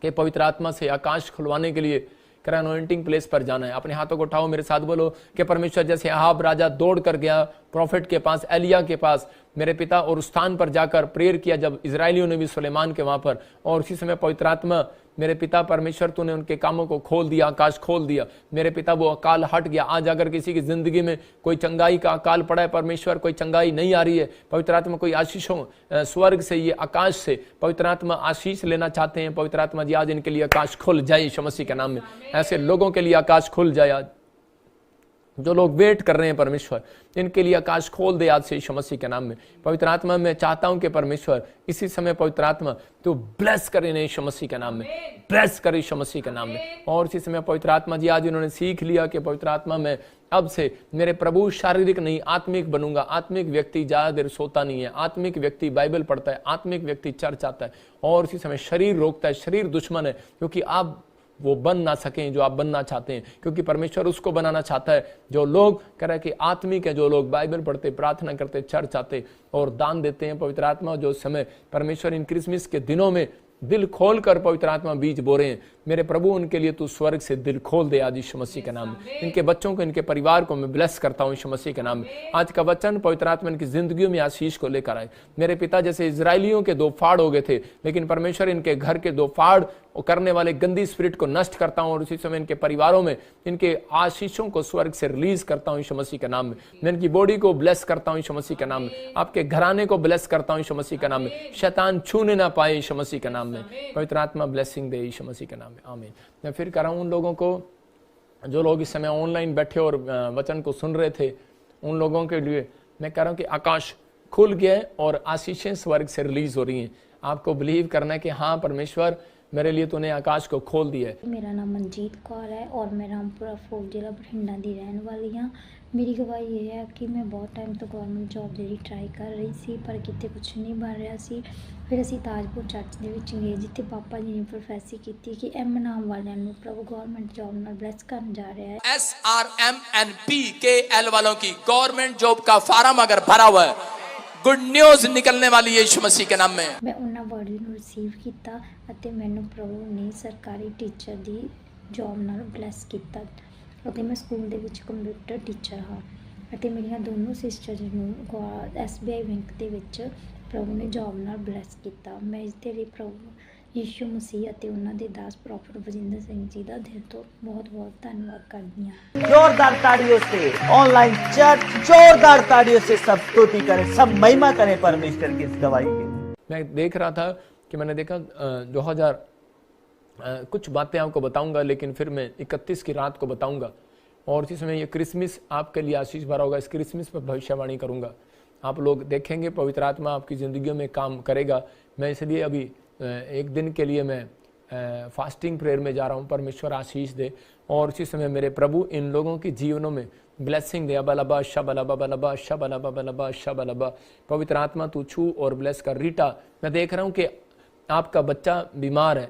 कि पवित्र आत्मा से आकाश खुलवाने के लिए अनॉइंटिंग प्लेस पर जाना है। अपने हाथों को उठाओ, मेरे साथ बोलो कि परमेश्वर जैसे अहाब राजा दौड़ कर गया प्रॉफिट के पास, एलिया के पास, मेरे पिता, और उस स्थान पर जाकर प्रेयर किया जब इजरायलियों ने भी सुलेमान के वहां पर, और उसी समय पवित्र आत्मा मेरे पिता परमेश्वर तूने उनके कामों को खोल दिया, आकाश खोल दिया। मेरे पिता वो अकाल हट गया। आज अगर किसी की जिंदगी में कोई चंगाई का अकाल पड़ा है, परमेश्वर कोई चंगाई नहीं आ रही है, पवित्र आत्मा कोई आशीषों स्वर्ग से, ये आकाश से पवित्र आत्मा आशीष लेना चाहते हैं, पवित्र आत्मा जी आज इनके लिए आकाश खुल जाए यीशु मसीह के नाम में। ऐसे लोगों के लिए आकाश खुल जाए आज। जो लोग वेट कर रहे हैं परमेश्वर, इनके लिए आकाश खोल दे आज से यीशु मसीह के नाम में। पवित्र आत्मा, मैं चाहता हूं कि परमेश्वर इसी समय पवित्र आत्मा तो ब्लेस करे यीशु मसीह के नाम में, ब्लेस करे यीशु मसीह के नाम में। और इसी समय पवित्र आत्मा जी, आज इन्होंने सीख लिया कि पवित्र आत्मा में अब से मेरे प्रभु शारीरिक नहीं आत्मिक बनूंगा। आत्मिक व्यक्ति ज्यादा देर सोता नहीं है, आत्मिक व्यक्ति बाइबल पढ़ता है, आत्मिक व्यक्ति चर्च आता है। और इसी समय शरीर रोकता है, शरीर दुश्मन है, क्योंकि आप वो बन ना सकें जो आप बनना चाहते हैं, क्योंकि परमेश्वर उसको बनाना चाहता है जो लोग कह रहे हैं कि आत्मिक है, जो लोग बाइबल पढ़ते, प्रार्थना करते, चर्च आते और दान देते हैं। पवित्र आत्मा जो समय परमेश्वर इन क्रिसमस के दिनों में दिल खोल कर पवित्र आत्मा बीज बो रहे हैं, मेरे प्रभु उनके लिए तू स्वर्ग से दिल खोल दे आज यीशु मसीह के नाम में। इनके बच्चों को, इनके परिवार को मैं ब्लेस करता हूं यीशु मसीह के नाम में। आज का वचन पवित्र आत्मा इनकी जिंदगियों में आशीष को लेकर आए। मेरे पिता जैसे इजरायलियों के 2 फाड़ हो गए थे, लेकिन परमेश्वर इनके घर के 2 फाड़ करने वाले गंदी स्पिरिट को नष्ट करता हूं और उसी समय इनके परिवारों में इनके आशीषों को स्वर्ग से रिलीज करता हूं यीशु मसीह के नाम में। मैं इनकी बॉडी को ब्लेस करता हूं यीशु मसीह के नाम में, आपके घराने को ब्लेस करता हूं यीशु मसीह के नाम में, शैतान छूने ना पाए यीशु मसीह के नाम में। पवित्र आत्मा ब्लेसिंग दे यीशु मसीह के नाम में, आमीन। मैं फिर कह रहा हूं उन लोगों को जो लोग इस समय ऑनलाइन बैठे और वचन को सुन रहे थे, उन लोगों के लिए मैं कह रहा हूं कि आकाश खुल गया है और आशीषें स्वर्ग से रिलीज हो रही हैं। आपको बिलीव करना है कि हाँ परमेश्वर मेरे लिए तूने आकाश को खोल दिया है।
मेरा नाम मनजीत कौर है और मैं रामपुरा फोर्ट जिला बठिंडा की रहने वाली हाँ। मेरी गवाही ये है कि मैं बहुत टाइम तो गवर्नमेंट जॉब ਦੇ ਲਈ ट्राई कर रही सी, पर किਤੇ कुछ नहीं बन रहा सी। फिर ਅਸੀਂ ਤਾਜਪੁਰ ਚਰਚ ਦੇ ਵਿੱਚ ਗਏ, ਜਿੱਥੇ ਪਾਪਾ ਜੀ ਨੇ ਪ੍ਰੋਫੈਸੀ ਕੀਤੀ ਕਿ ਐਮ ਨਾਮ ਵਾਲਿਆਂ ਨੂੰ ਪ੍ਰਭੂ ਗਵਰਨमेंट जॉब ਨਾਲ ਬਲੈਸ ਕਰਨ ਜਾ ਰਿਹਾ है।
SRMNPKL वालों की गवर्नमेंट जॉब का फार्म अगर भरा हुआ है, गुड न्यूज निकलने वाली है यीशु मसीह के नाम में।
मैं उन्होंने वर्ड ਨੂੰ ਰਿਸੀਵ ਕੀਤਾ ਅਤੇ ਮੈਨੂੰ ਪ੍ਰਭੂ ਨੇ ਸਰਕਾਰੀ ਟੀਚਰ ਦੀ ਜੌਬ ਨਾਲ ਬਲੈਸ ਕੀਤਾ ਅਤੇ ਮੈਂ ਸਕੂਲ ਦੇ ਵਿੱਚ ਕੰਪਿਊਟਰ ਟੀਚਰ ਹਾਂ ਅਤੇ ਮੇਰੀਆਂ ਦੋਨੋਂ ਸਿਸਟਰਸ ਨੂੰ SBI ਬੈਂਕ ਦੇ ਵਿੱਚ ਪ੍ਰਭੂ ਨੇ ਜੌਬ ਨਾਲ ਬਲੈਸ ਕੀਤਾ। ਮੈਂ ਇਸ ਦੇ ਲਈ ਪ੍ਰਭੂ ਯੀਸ਼ੂ ਮਸੀਹ ਅਤੇ ਉਹਨਾਂ ਦੇ ਦਾਸ ਪ੍ਰੋਫੈਟ ਵਜਿੰਦਰ ਸਿੰਘ ਜੀ ਦਾ ਦਿਲ ਤੋਂ ਬਹੁਤ-ਬਹੁਤ ਧੰਨਵਾਦ ਕਰਦੀ ਹਾਂ।
जोरदार ताड़ियों से ऑनलाइन चर्च, जोरदार ताड़ियों से सब स्तुति करें, सब महिमा करें परमेश्वर की इस गवाही के।
मैं देख रहा था कि मैंने देखा 2000 कुछ बातें आपको बताऊंगा, लेकिन फिर मैं 31 की रात को बताऊंगा। और इसी समय ये क्रिसमस आपके लिए आशीष भरा होगा। इस क्रिसमस पर भविष्यवाणी करूंगा, आप लोग देखेंगे पवित्र आत्मा आपकी ज़िंदगियों में काम करेगा। मैं इसलिए अभी एक दिन के लिए मैं फास्टिंग प्रेयर में जा रहा हूँ, परमेश्वर आशीष दे। और इसी समय मेरे प्रभु इन लोगों की जीवनों में ब्लेसिंग दे। अबलबा शबलबा बलबा शबलबा बलबा शबलबा। पवित्र आत्मा तू छू और ब्लेस कर। रीटा, मैं देख रहा हूँ कि आपका बच्चा बीमार है,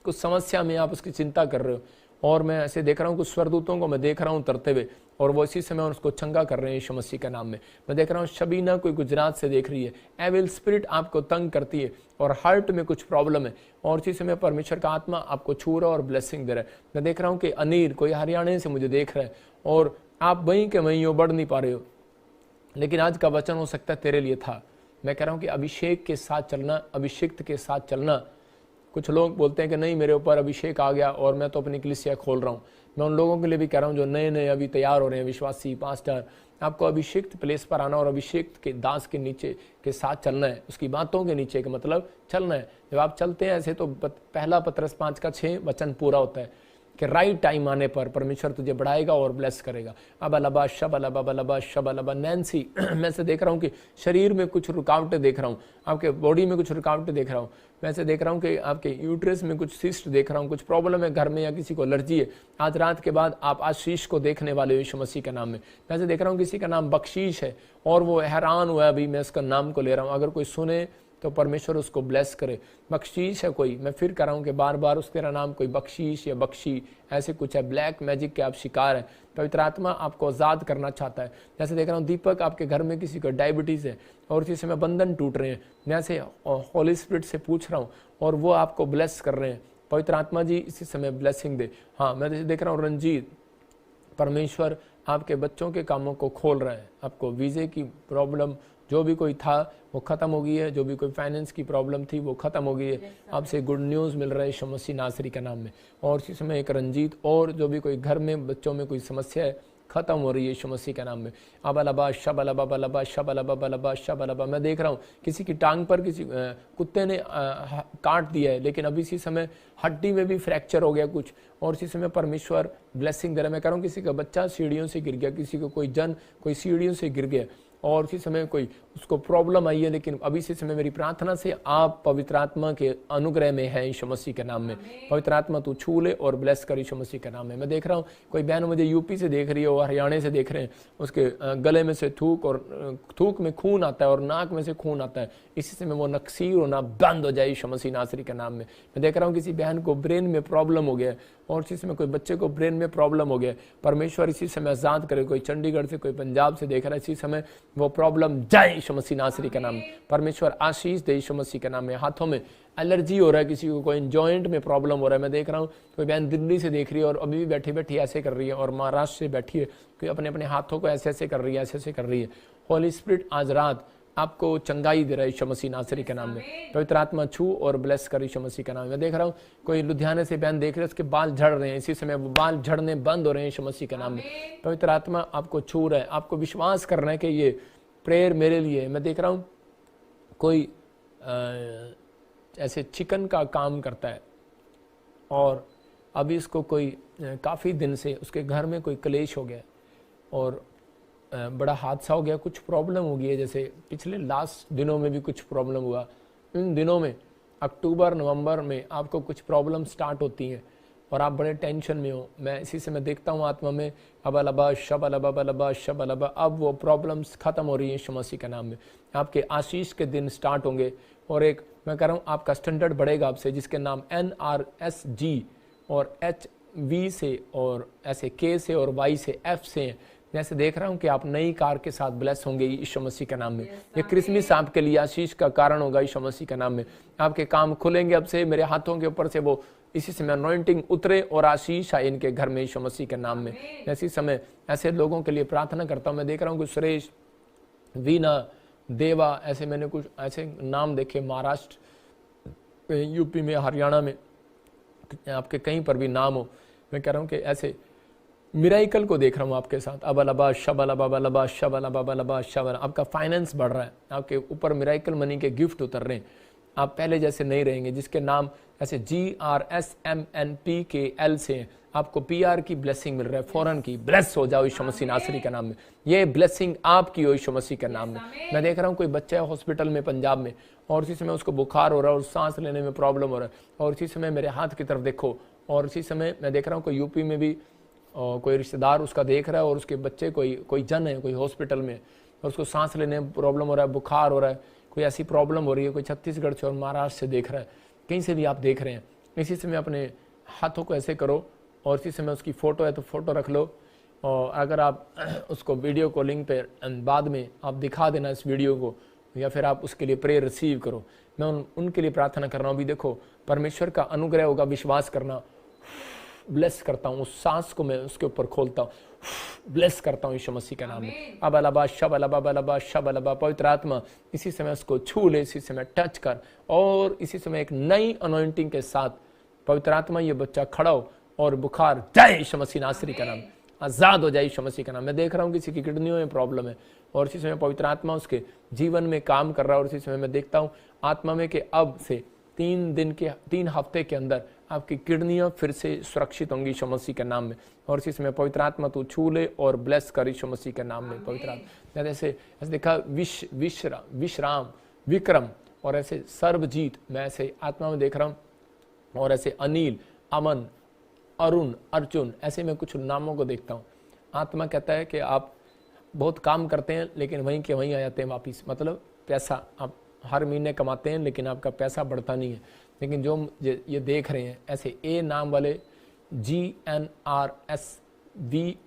कुछ समस्या में आप उसकी चिंता कर रहे हो, और मैं ऐसे देख रहा हूँ कुछ स्वरदूतों को मैं देख रहा हूँ तरते हुए, और वो इसी समय उसको चंगा कर रहे हैं यीशु मसीह के नाम में। मैं देख रहा हूँ शबीना कोई गुजरात से देख रही है, एविल स्पिरिट आपको तंग करती है और हार्ट में कुछ प्रॉब्लम है, और इसी समय परमेश्वर का आत्मा आपको छू रहा है और ब्लेसिंग दे रहा है। मैं देख रहा हूँ कि अनीर कोई हरियाणा से मुझे देख रहा है और आप वहीं के वहीं हो, बढ़ नहीं पा रहे हो, लेकिन आज का वचन हो सकता है तेरे लिए था। मैं कह रहा हूँ कि अभिषेक के साथ चलना, अभिषिक्त के साथ चलना। कुछ लोग बोलते हैं कि नहीं मेरे ऊपर अभिषेक आ गया और मैं तो अपनी कलीसिया खोल रहा हूँ। मैं उन लोगों के लिए भी कह रहा हूँ जो नए नए अभी तैयार हो रहे हैं, विश्वासी पास्टर, आपको अभिषिक्त प्लेस पर आना और अभिषेक के दास के नीचे के साथ चलना है, उसकी बातों के नीचे का मतलब चलना है। जब आप चलते हैं ऐसे तो पहला पत्रस 5:6 वचन पूरा होता है कि राइट टाइम आने पर परमेश्वर तुझे बढ़ाएगा और ब्लेस करेगा। अब अलबा शब अलबा बलबा शब अलबा। नैन्सी, मैं से देख रहा हूँ कि शरीर में कुछ रुकावटें देख रहा हूँ, आपके बॉडी में कुछ रुकावटें देख रहा हूँ। मैं से देख रहा हूँ कि आपके यूट्रस में कुछ सिस्ट देख रहा हूँ, कुछ प्रॉब्लम है घर में या किसी को एलर्जी है। आज रात के बाद आप आशीष को देखने वाले हो यीशु मसीह के नाम में। मैं से देख रहा हूँ किसी का नाम बख्शीश है और वो हैरान हुआ है, अभी मैं इसका नाम को ले रहा हूँ, अगर कोई सुने तो परमेश्वर उसको ब्लेस करे। बख्शीश है कोई, मैं फिर कह रहा हूँ कि बार बार उस तेरा नाम कोई बख्शीश या बख्शी ऐसे कुछ है। ब्लैक मैजिक के आप शिकार हैं, पवित्र आत्मा आपको आज़ाद करना चाहता है। जैसे देख रहा हूँ दीपक, आपके घर में किसी को डायबिटीज़ है और इसी समय बंधन टूट रहे हैं, मैं ऐसे होली स्पिरिट से पूछ रहा हूँ और वो आपको ब्लेस कर रहे हैं। पवित्र आत्मा जी इसी समय ब्लेसिंग दे। हाँ, मैं देख रहा हूँ रंजीत, परमेश्वर आपके बच्चों के कामों को खोल रहा है। आपको वीज़े की प्रॉब्लम जो भी कोई था वो ख़त्म हो गई है, जो भी कोई फाइनेंस की प्रॉब्लम थी वो ख़त्म हो गई है। आपसे गुड न्यूज़ मिल रहा है यीशु मसीह नासरी के नाम में। और इसी समय एक रंजीत, और जो भी कोई घर में बच्चों में कोई समस्या है खत्म हो रही है यीशु मसीह के नाम में। अबलबा शबलबा बलबा शबलबा बलबा शबलबा। मैं देख रहा हूँ किसी की टांग पर किसी कुत्ते ने काट दिया है, लेकिन अभी इसी समय हड्डी में भी फ्रैक्चर हो गया कुछ, और इसी समय परमेश्वर ब्लेसिंग दे रहा है। मैं कह रहा हूँ किसी का बच्चा सीढ़ियों से गिर गया, किसी को कोई सीढ़ियों से गिर गया, और इसी समय कोई उसको प्रॉब्लम आई है, लेकिन अभी इसी समय मेरी प्रार्थना से आप पवित्र आत्मा के अनुग्रह में है यीशु मसीह के नाम में। पवित्र आत्मा तू छू ले और ब्लेस कर यीशु मसीह के नाम में। मैं देख रहा हूँ कोई बहन मुझे यूपी से देख रही है और हरियाणा से देख रहे हैं, उसके गले में से थूक में खून आता है और नाक में से खून आता है, इसी समय वो नक्सीर होना बंद हो जाए यीशु मसीह नासरी के नाम में। मैं देख रहा हूँ किसी बहन को ब्रेन में प्रॉब्लम हो गया है, और इसी समय कोई बच्चे को ब्रेन में प्रॉब्लम हो गया, परमेश्वर इसी समय आजाद करे। कोई चंडीगढ़ से कोई पंजाब से देख रहा है, इसी समय वो प्रॉब्लम जाए यीशु मसीह नासरी के नाम में। परमेश्वर आशीष दे यीशु मसीह के नाम में। हाथों में एलर्जी हो रहा है, किसी को कोई जॉइंट में प्रॉब्लम हो रहा है। मैं देख रहा हूँ कोई बहन दिल्ली से देख रही है और अभी भी बैठी बैठी ऐसे कर रही है, और महाराष्ट्र से बैठी है, कोई अपने अपने हाथों को ऐसे ऐसे कर रही है, ऐसे ऐसे कर रही है। होली स्पिरिट आज रात आपको चंगाई दे रहा है यीशु मसीह नासरी के नाम में। पवित्र आत्मा छू और ब्लेस कर यीशु मसीह के नाम में। मैं देख रहा हूँ कोई लुधियाने से बहन देख रहे हैं, उसके बाल झड़ रहे हैं, इसी समय वो बाल झड़ने बंद हो रहे हैं यीशु मसीह के नाम में। पवित्र आत्मा आपको छू रहा है, आपको विश्वास करना है कि ये प्रेयर मेरे लिए। मैं देख रहा हूँ कोई ऐसे चिकन का काम करता है, और अभी इसको कोई काफ़ी दिन से उसके घर में कोई क्लेश हो गया और बड़ा हादसा हो गया, कुछ प्रॉब्लम हो गई है। जैसे पिछले लास्ट दिनों में भी कुछ प्रॉब्लम हुआ, इन दिनों में अक्टूबर नवंबर में आपको कुछ प्रॉब्लम स्टार्ट होती हैं और आप बड़े टेंशन में हो। मैं इसी से मैं देखता हूँ आत्मा में अबलबा शबलबा बलबा शबलबा, अब वो प्रॉब्लम्स खत्म हो रही है यीशु मसीह के नाम में। आपके आशीष के दिन स्टार्ट होंगे, और एक मैं कह रहा हूँ आपका स्टैंडर्ड बढ़ेगा आपसे, जिसके नाम NRSG और HV से और ऐसे K से और Y से F से हैं। मैं ऐसे देख रहा हूँ कि आप नई कार के साथ ब्लेस होंगे यीशु मसीह के नाम में। ये क्रिसमस आपके लिए आशीष का कारण होगा यीशु मसीह के नाम में। आपके काम खुलेंगे अब से, मेरे हाथों के ऊपर से वो इसी समय अनॉइंटिंग उतरे और आशीष आए इनके घर में यीशु मसीह के नाम में। इसी समय ऐसे लोगों के लिए प्रार्थना करता हूँ। मैं देख रहा हूँ कि सुरेश, वीना, देवा, ऐसे मैंने कुछ ऐसे नाम देखे, महाराष्ट्र, यूपी में, हरियाणा में, आपके कहीं पर भी नाम हो। मैं कह रहा हूँ कि ऐसे मिराइकल को देख रहा हूँ आपके साथ। अबलबा शबलबा बलबा शबलबा बलबा शबल। आपका फाइनेंस बढ़ रहा है, आपके ऊपर मिराइकल मनी के गिफ्ट उतर रहे हैं, आप पहले जैसे नहीं रहेंगे। जिसके नाम ऐसे GRSMNPKL से हैं, आपको PR की ब्लेसिंग मिल रहा है, फॉरेन की। ब्लेस हो जाओ यीशु मसीह नासरी के नाम में। ये ब्लेसिंग आपकी हो यीशु मसीह के नाम में। मैं देख रहा हूँ कोई बच्चा है हॉस्पिटल में पंजाब में, और इसी समय उसको बुखार हो रहा है और सांस लेने में प्रॉब्लम हो रहा है, और इसी समय मेरे हाथ की तरफ देखो। और इसी समय मैं देख रहा हूँ कोई यूपी में भी कोई रिश्तेदार उसका देख रहा है, और उसके बच्चे कोई जन है कोई हॉस्पिटल में, और उसको सांस लेने में प्रॉब्लम हो रहा है, बुखार हो रहा है, कोई ऐसी प्रॉब्लम हो रही है। कोई छत्तीसगढ़ से और महाराष्ट्र से देख रहा है, कहीं से भी आप देख रहे हैं। इसी समय अपने हाथों को ऐसे करो, और इसी समय उसकी फ़ोटो है तो फ़ोटो रख लो, और अगर आप उसको वीडियो कॉलिंग पे बाद में आप दिखा देना इस वीडियो को, या फिर आप उसके लिए प्रेयर रिसीव करो। मैं उनके लिए प्रार्थना कर रहा हूँ। अभी देखो परमेश्वर का अनुग्रह होगा, विश्वास करना। ब्लेस करता हूँ, उस सांस को मैं उसके ऊपर खोलता हूँ, ब्लेस करता हूँ यीशु मसीह के नाम में। अबलबा शबलबा बलबा शबलबा। पवित्र आत्मा इसी समय उसको छू ले, इसी समय टच कर, और इसी समय एक नई अनॉइंटिंग के साथ पवित्र आत्मा ये बच्चा खड़ा हो, और बुखार जाए यीशु मसीह नासरी का नाम, आज़ाद हो जाए यीशु मसीह का नाम। मैं देख रहा हूँ किसी की किडनियों में प्रॉब्लम है, और इसी समय पवित्र आत्मा उसके जीवन में काम कर रहा है। और इसी समय मैं देखता हूँ आत्मा में कि अब से 3 हफ्ते के अंदर आपकी किडनियां फिर से सुरक्षित होंगी यीशु मसीह के नाम में। और इसी समय पवित्र आत्मा तू छू ले और ब्लेस कर यीशु मसीह के नाम में। पवित्र आत्मा ऐसे देखा विश्राम, विक्रम और ऐसे सर्वजीत, मैं ऐसे आत्मा में देख रहा हूँ। और ऐसे अनिल, अमन, अरुण, अर्जुन, ऐसे मैं कुछ नामों को देखता हूँ। आत्मा कहता है कि आप बहुत काम करते हैं लेकिन वहीं के वहीं आ जाते हैं वापिस। मतलब पैसा आप हर महीने कमाते हैं लेकिन आपका पैसा बढ़ता नहीं है। लेकिन जो ये देख रहे हैं ऐसे A नाम वाले, GNRSV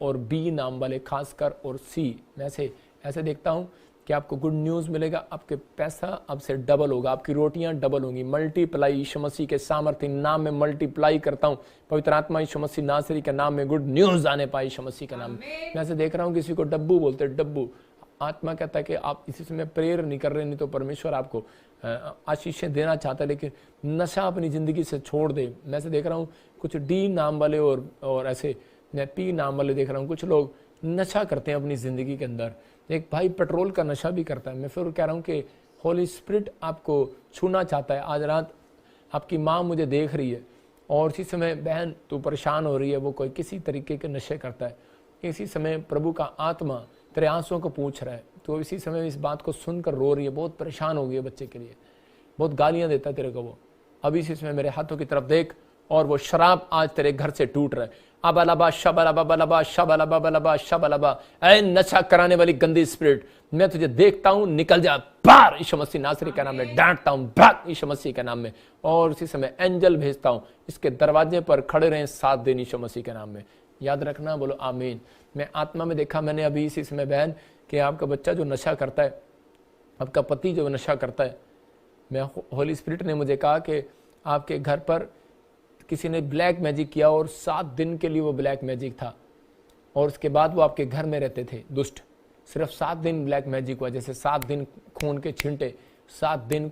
और B नाम वाले खासकर, और C, मैं ऐसे देखता हूँ कि आपको गुड न्यूज़ मिलेगा। आपके पैसा अब से डबल होगा, आपकी रोटियां डबल होंगी। मल्टीप्लाई यीशु मसीह के सामर्थ्य नाम में मल्टीप्लाई करता हूँ। पवित्र आत्मा यीशु मसीह नासरी के नाम में गुड न्यूज़ आने पाए यीशु मसीह के नाम में। मैं ऐसे देख रहा हूँ किसी को डब्बू बोलते हैं, डब्बू। आत्मा कहता है कि आप इसी समय प्रेयर नहीं कर रहे, नहीं तो परमेश्वर आपको आशीषें देना चाहता है, लेकिन नशा अपनी ज़िंदगी से छोड़ दे। मैं ऐसे देख रहा हूँ कुछ D नाम वाले और ऐसे P नाम वाले देख रहा हूँ। कुछ लोग नशा करते हैं अपनी ज़िंदगी के अंदर। एक भाई पेट्रोल का नशा भी करता है। मैं फिर कह रहा हूँ कि होली स्पिरिट आपको छूना चाहता है। आज रात आपकी माँ मुझे देख रही है और इसी समय बहन तू परेशान हो रही है, वो कोई किसी तरीके के नशे करता है। इसी समय प्रभु का आत्मा तेरे आंसुओं को पूछ रहा है, तो इसी समय इस बात को सुनकर रो रही है, बहुत परेशान हो गई है बच्चे के लिए, बहुत गालियाँ देता है तेरे को वो। अभी इसी समय मेरे हाथों की तरफ देख और वो शराब आज तेरे घर से टूट रहा है। अबलबा शबलबा बलबा शबलबा बलबा शबलबा, ऐ नशा कराने वाली गंदी स्पिरिट, मैं तुझे देखता हूं, निकल जा बाहर यीशु मसीह नासरी के नाम में। डांटता हूं भाग यीशु मसीह के नाम में। और उसी समय एंजल भेजता हूं, इसके दरवाजे पर खड़े रहें 7 दिन यीशु मसीह के नाम में। याद रखना, बोलो आमीन। मैं आत्मा में देखा मैंने अभी इसी समय बहन कि आपका बच्चा जो नशा करता है, आपका पति जो नशा करता है, मैं होली स्पिरिट ने मुझे कहा कि आपके घर पर किसी ने ब्लैक मैजिक किया और 7 दिन के लिए वो ब्लैक मैजिक था और उसके बाद वो आपके घर में रहते थे दुष्ट। सिर्फ 7 दिन ब्लैक मैजिक हुआ, जैसे 7 दिन खून के छींटे, 7 दिन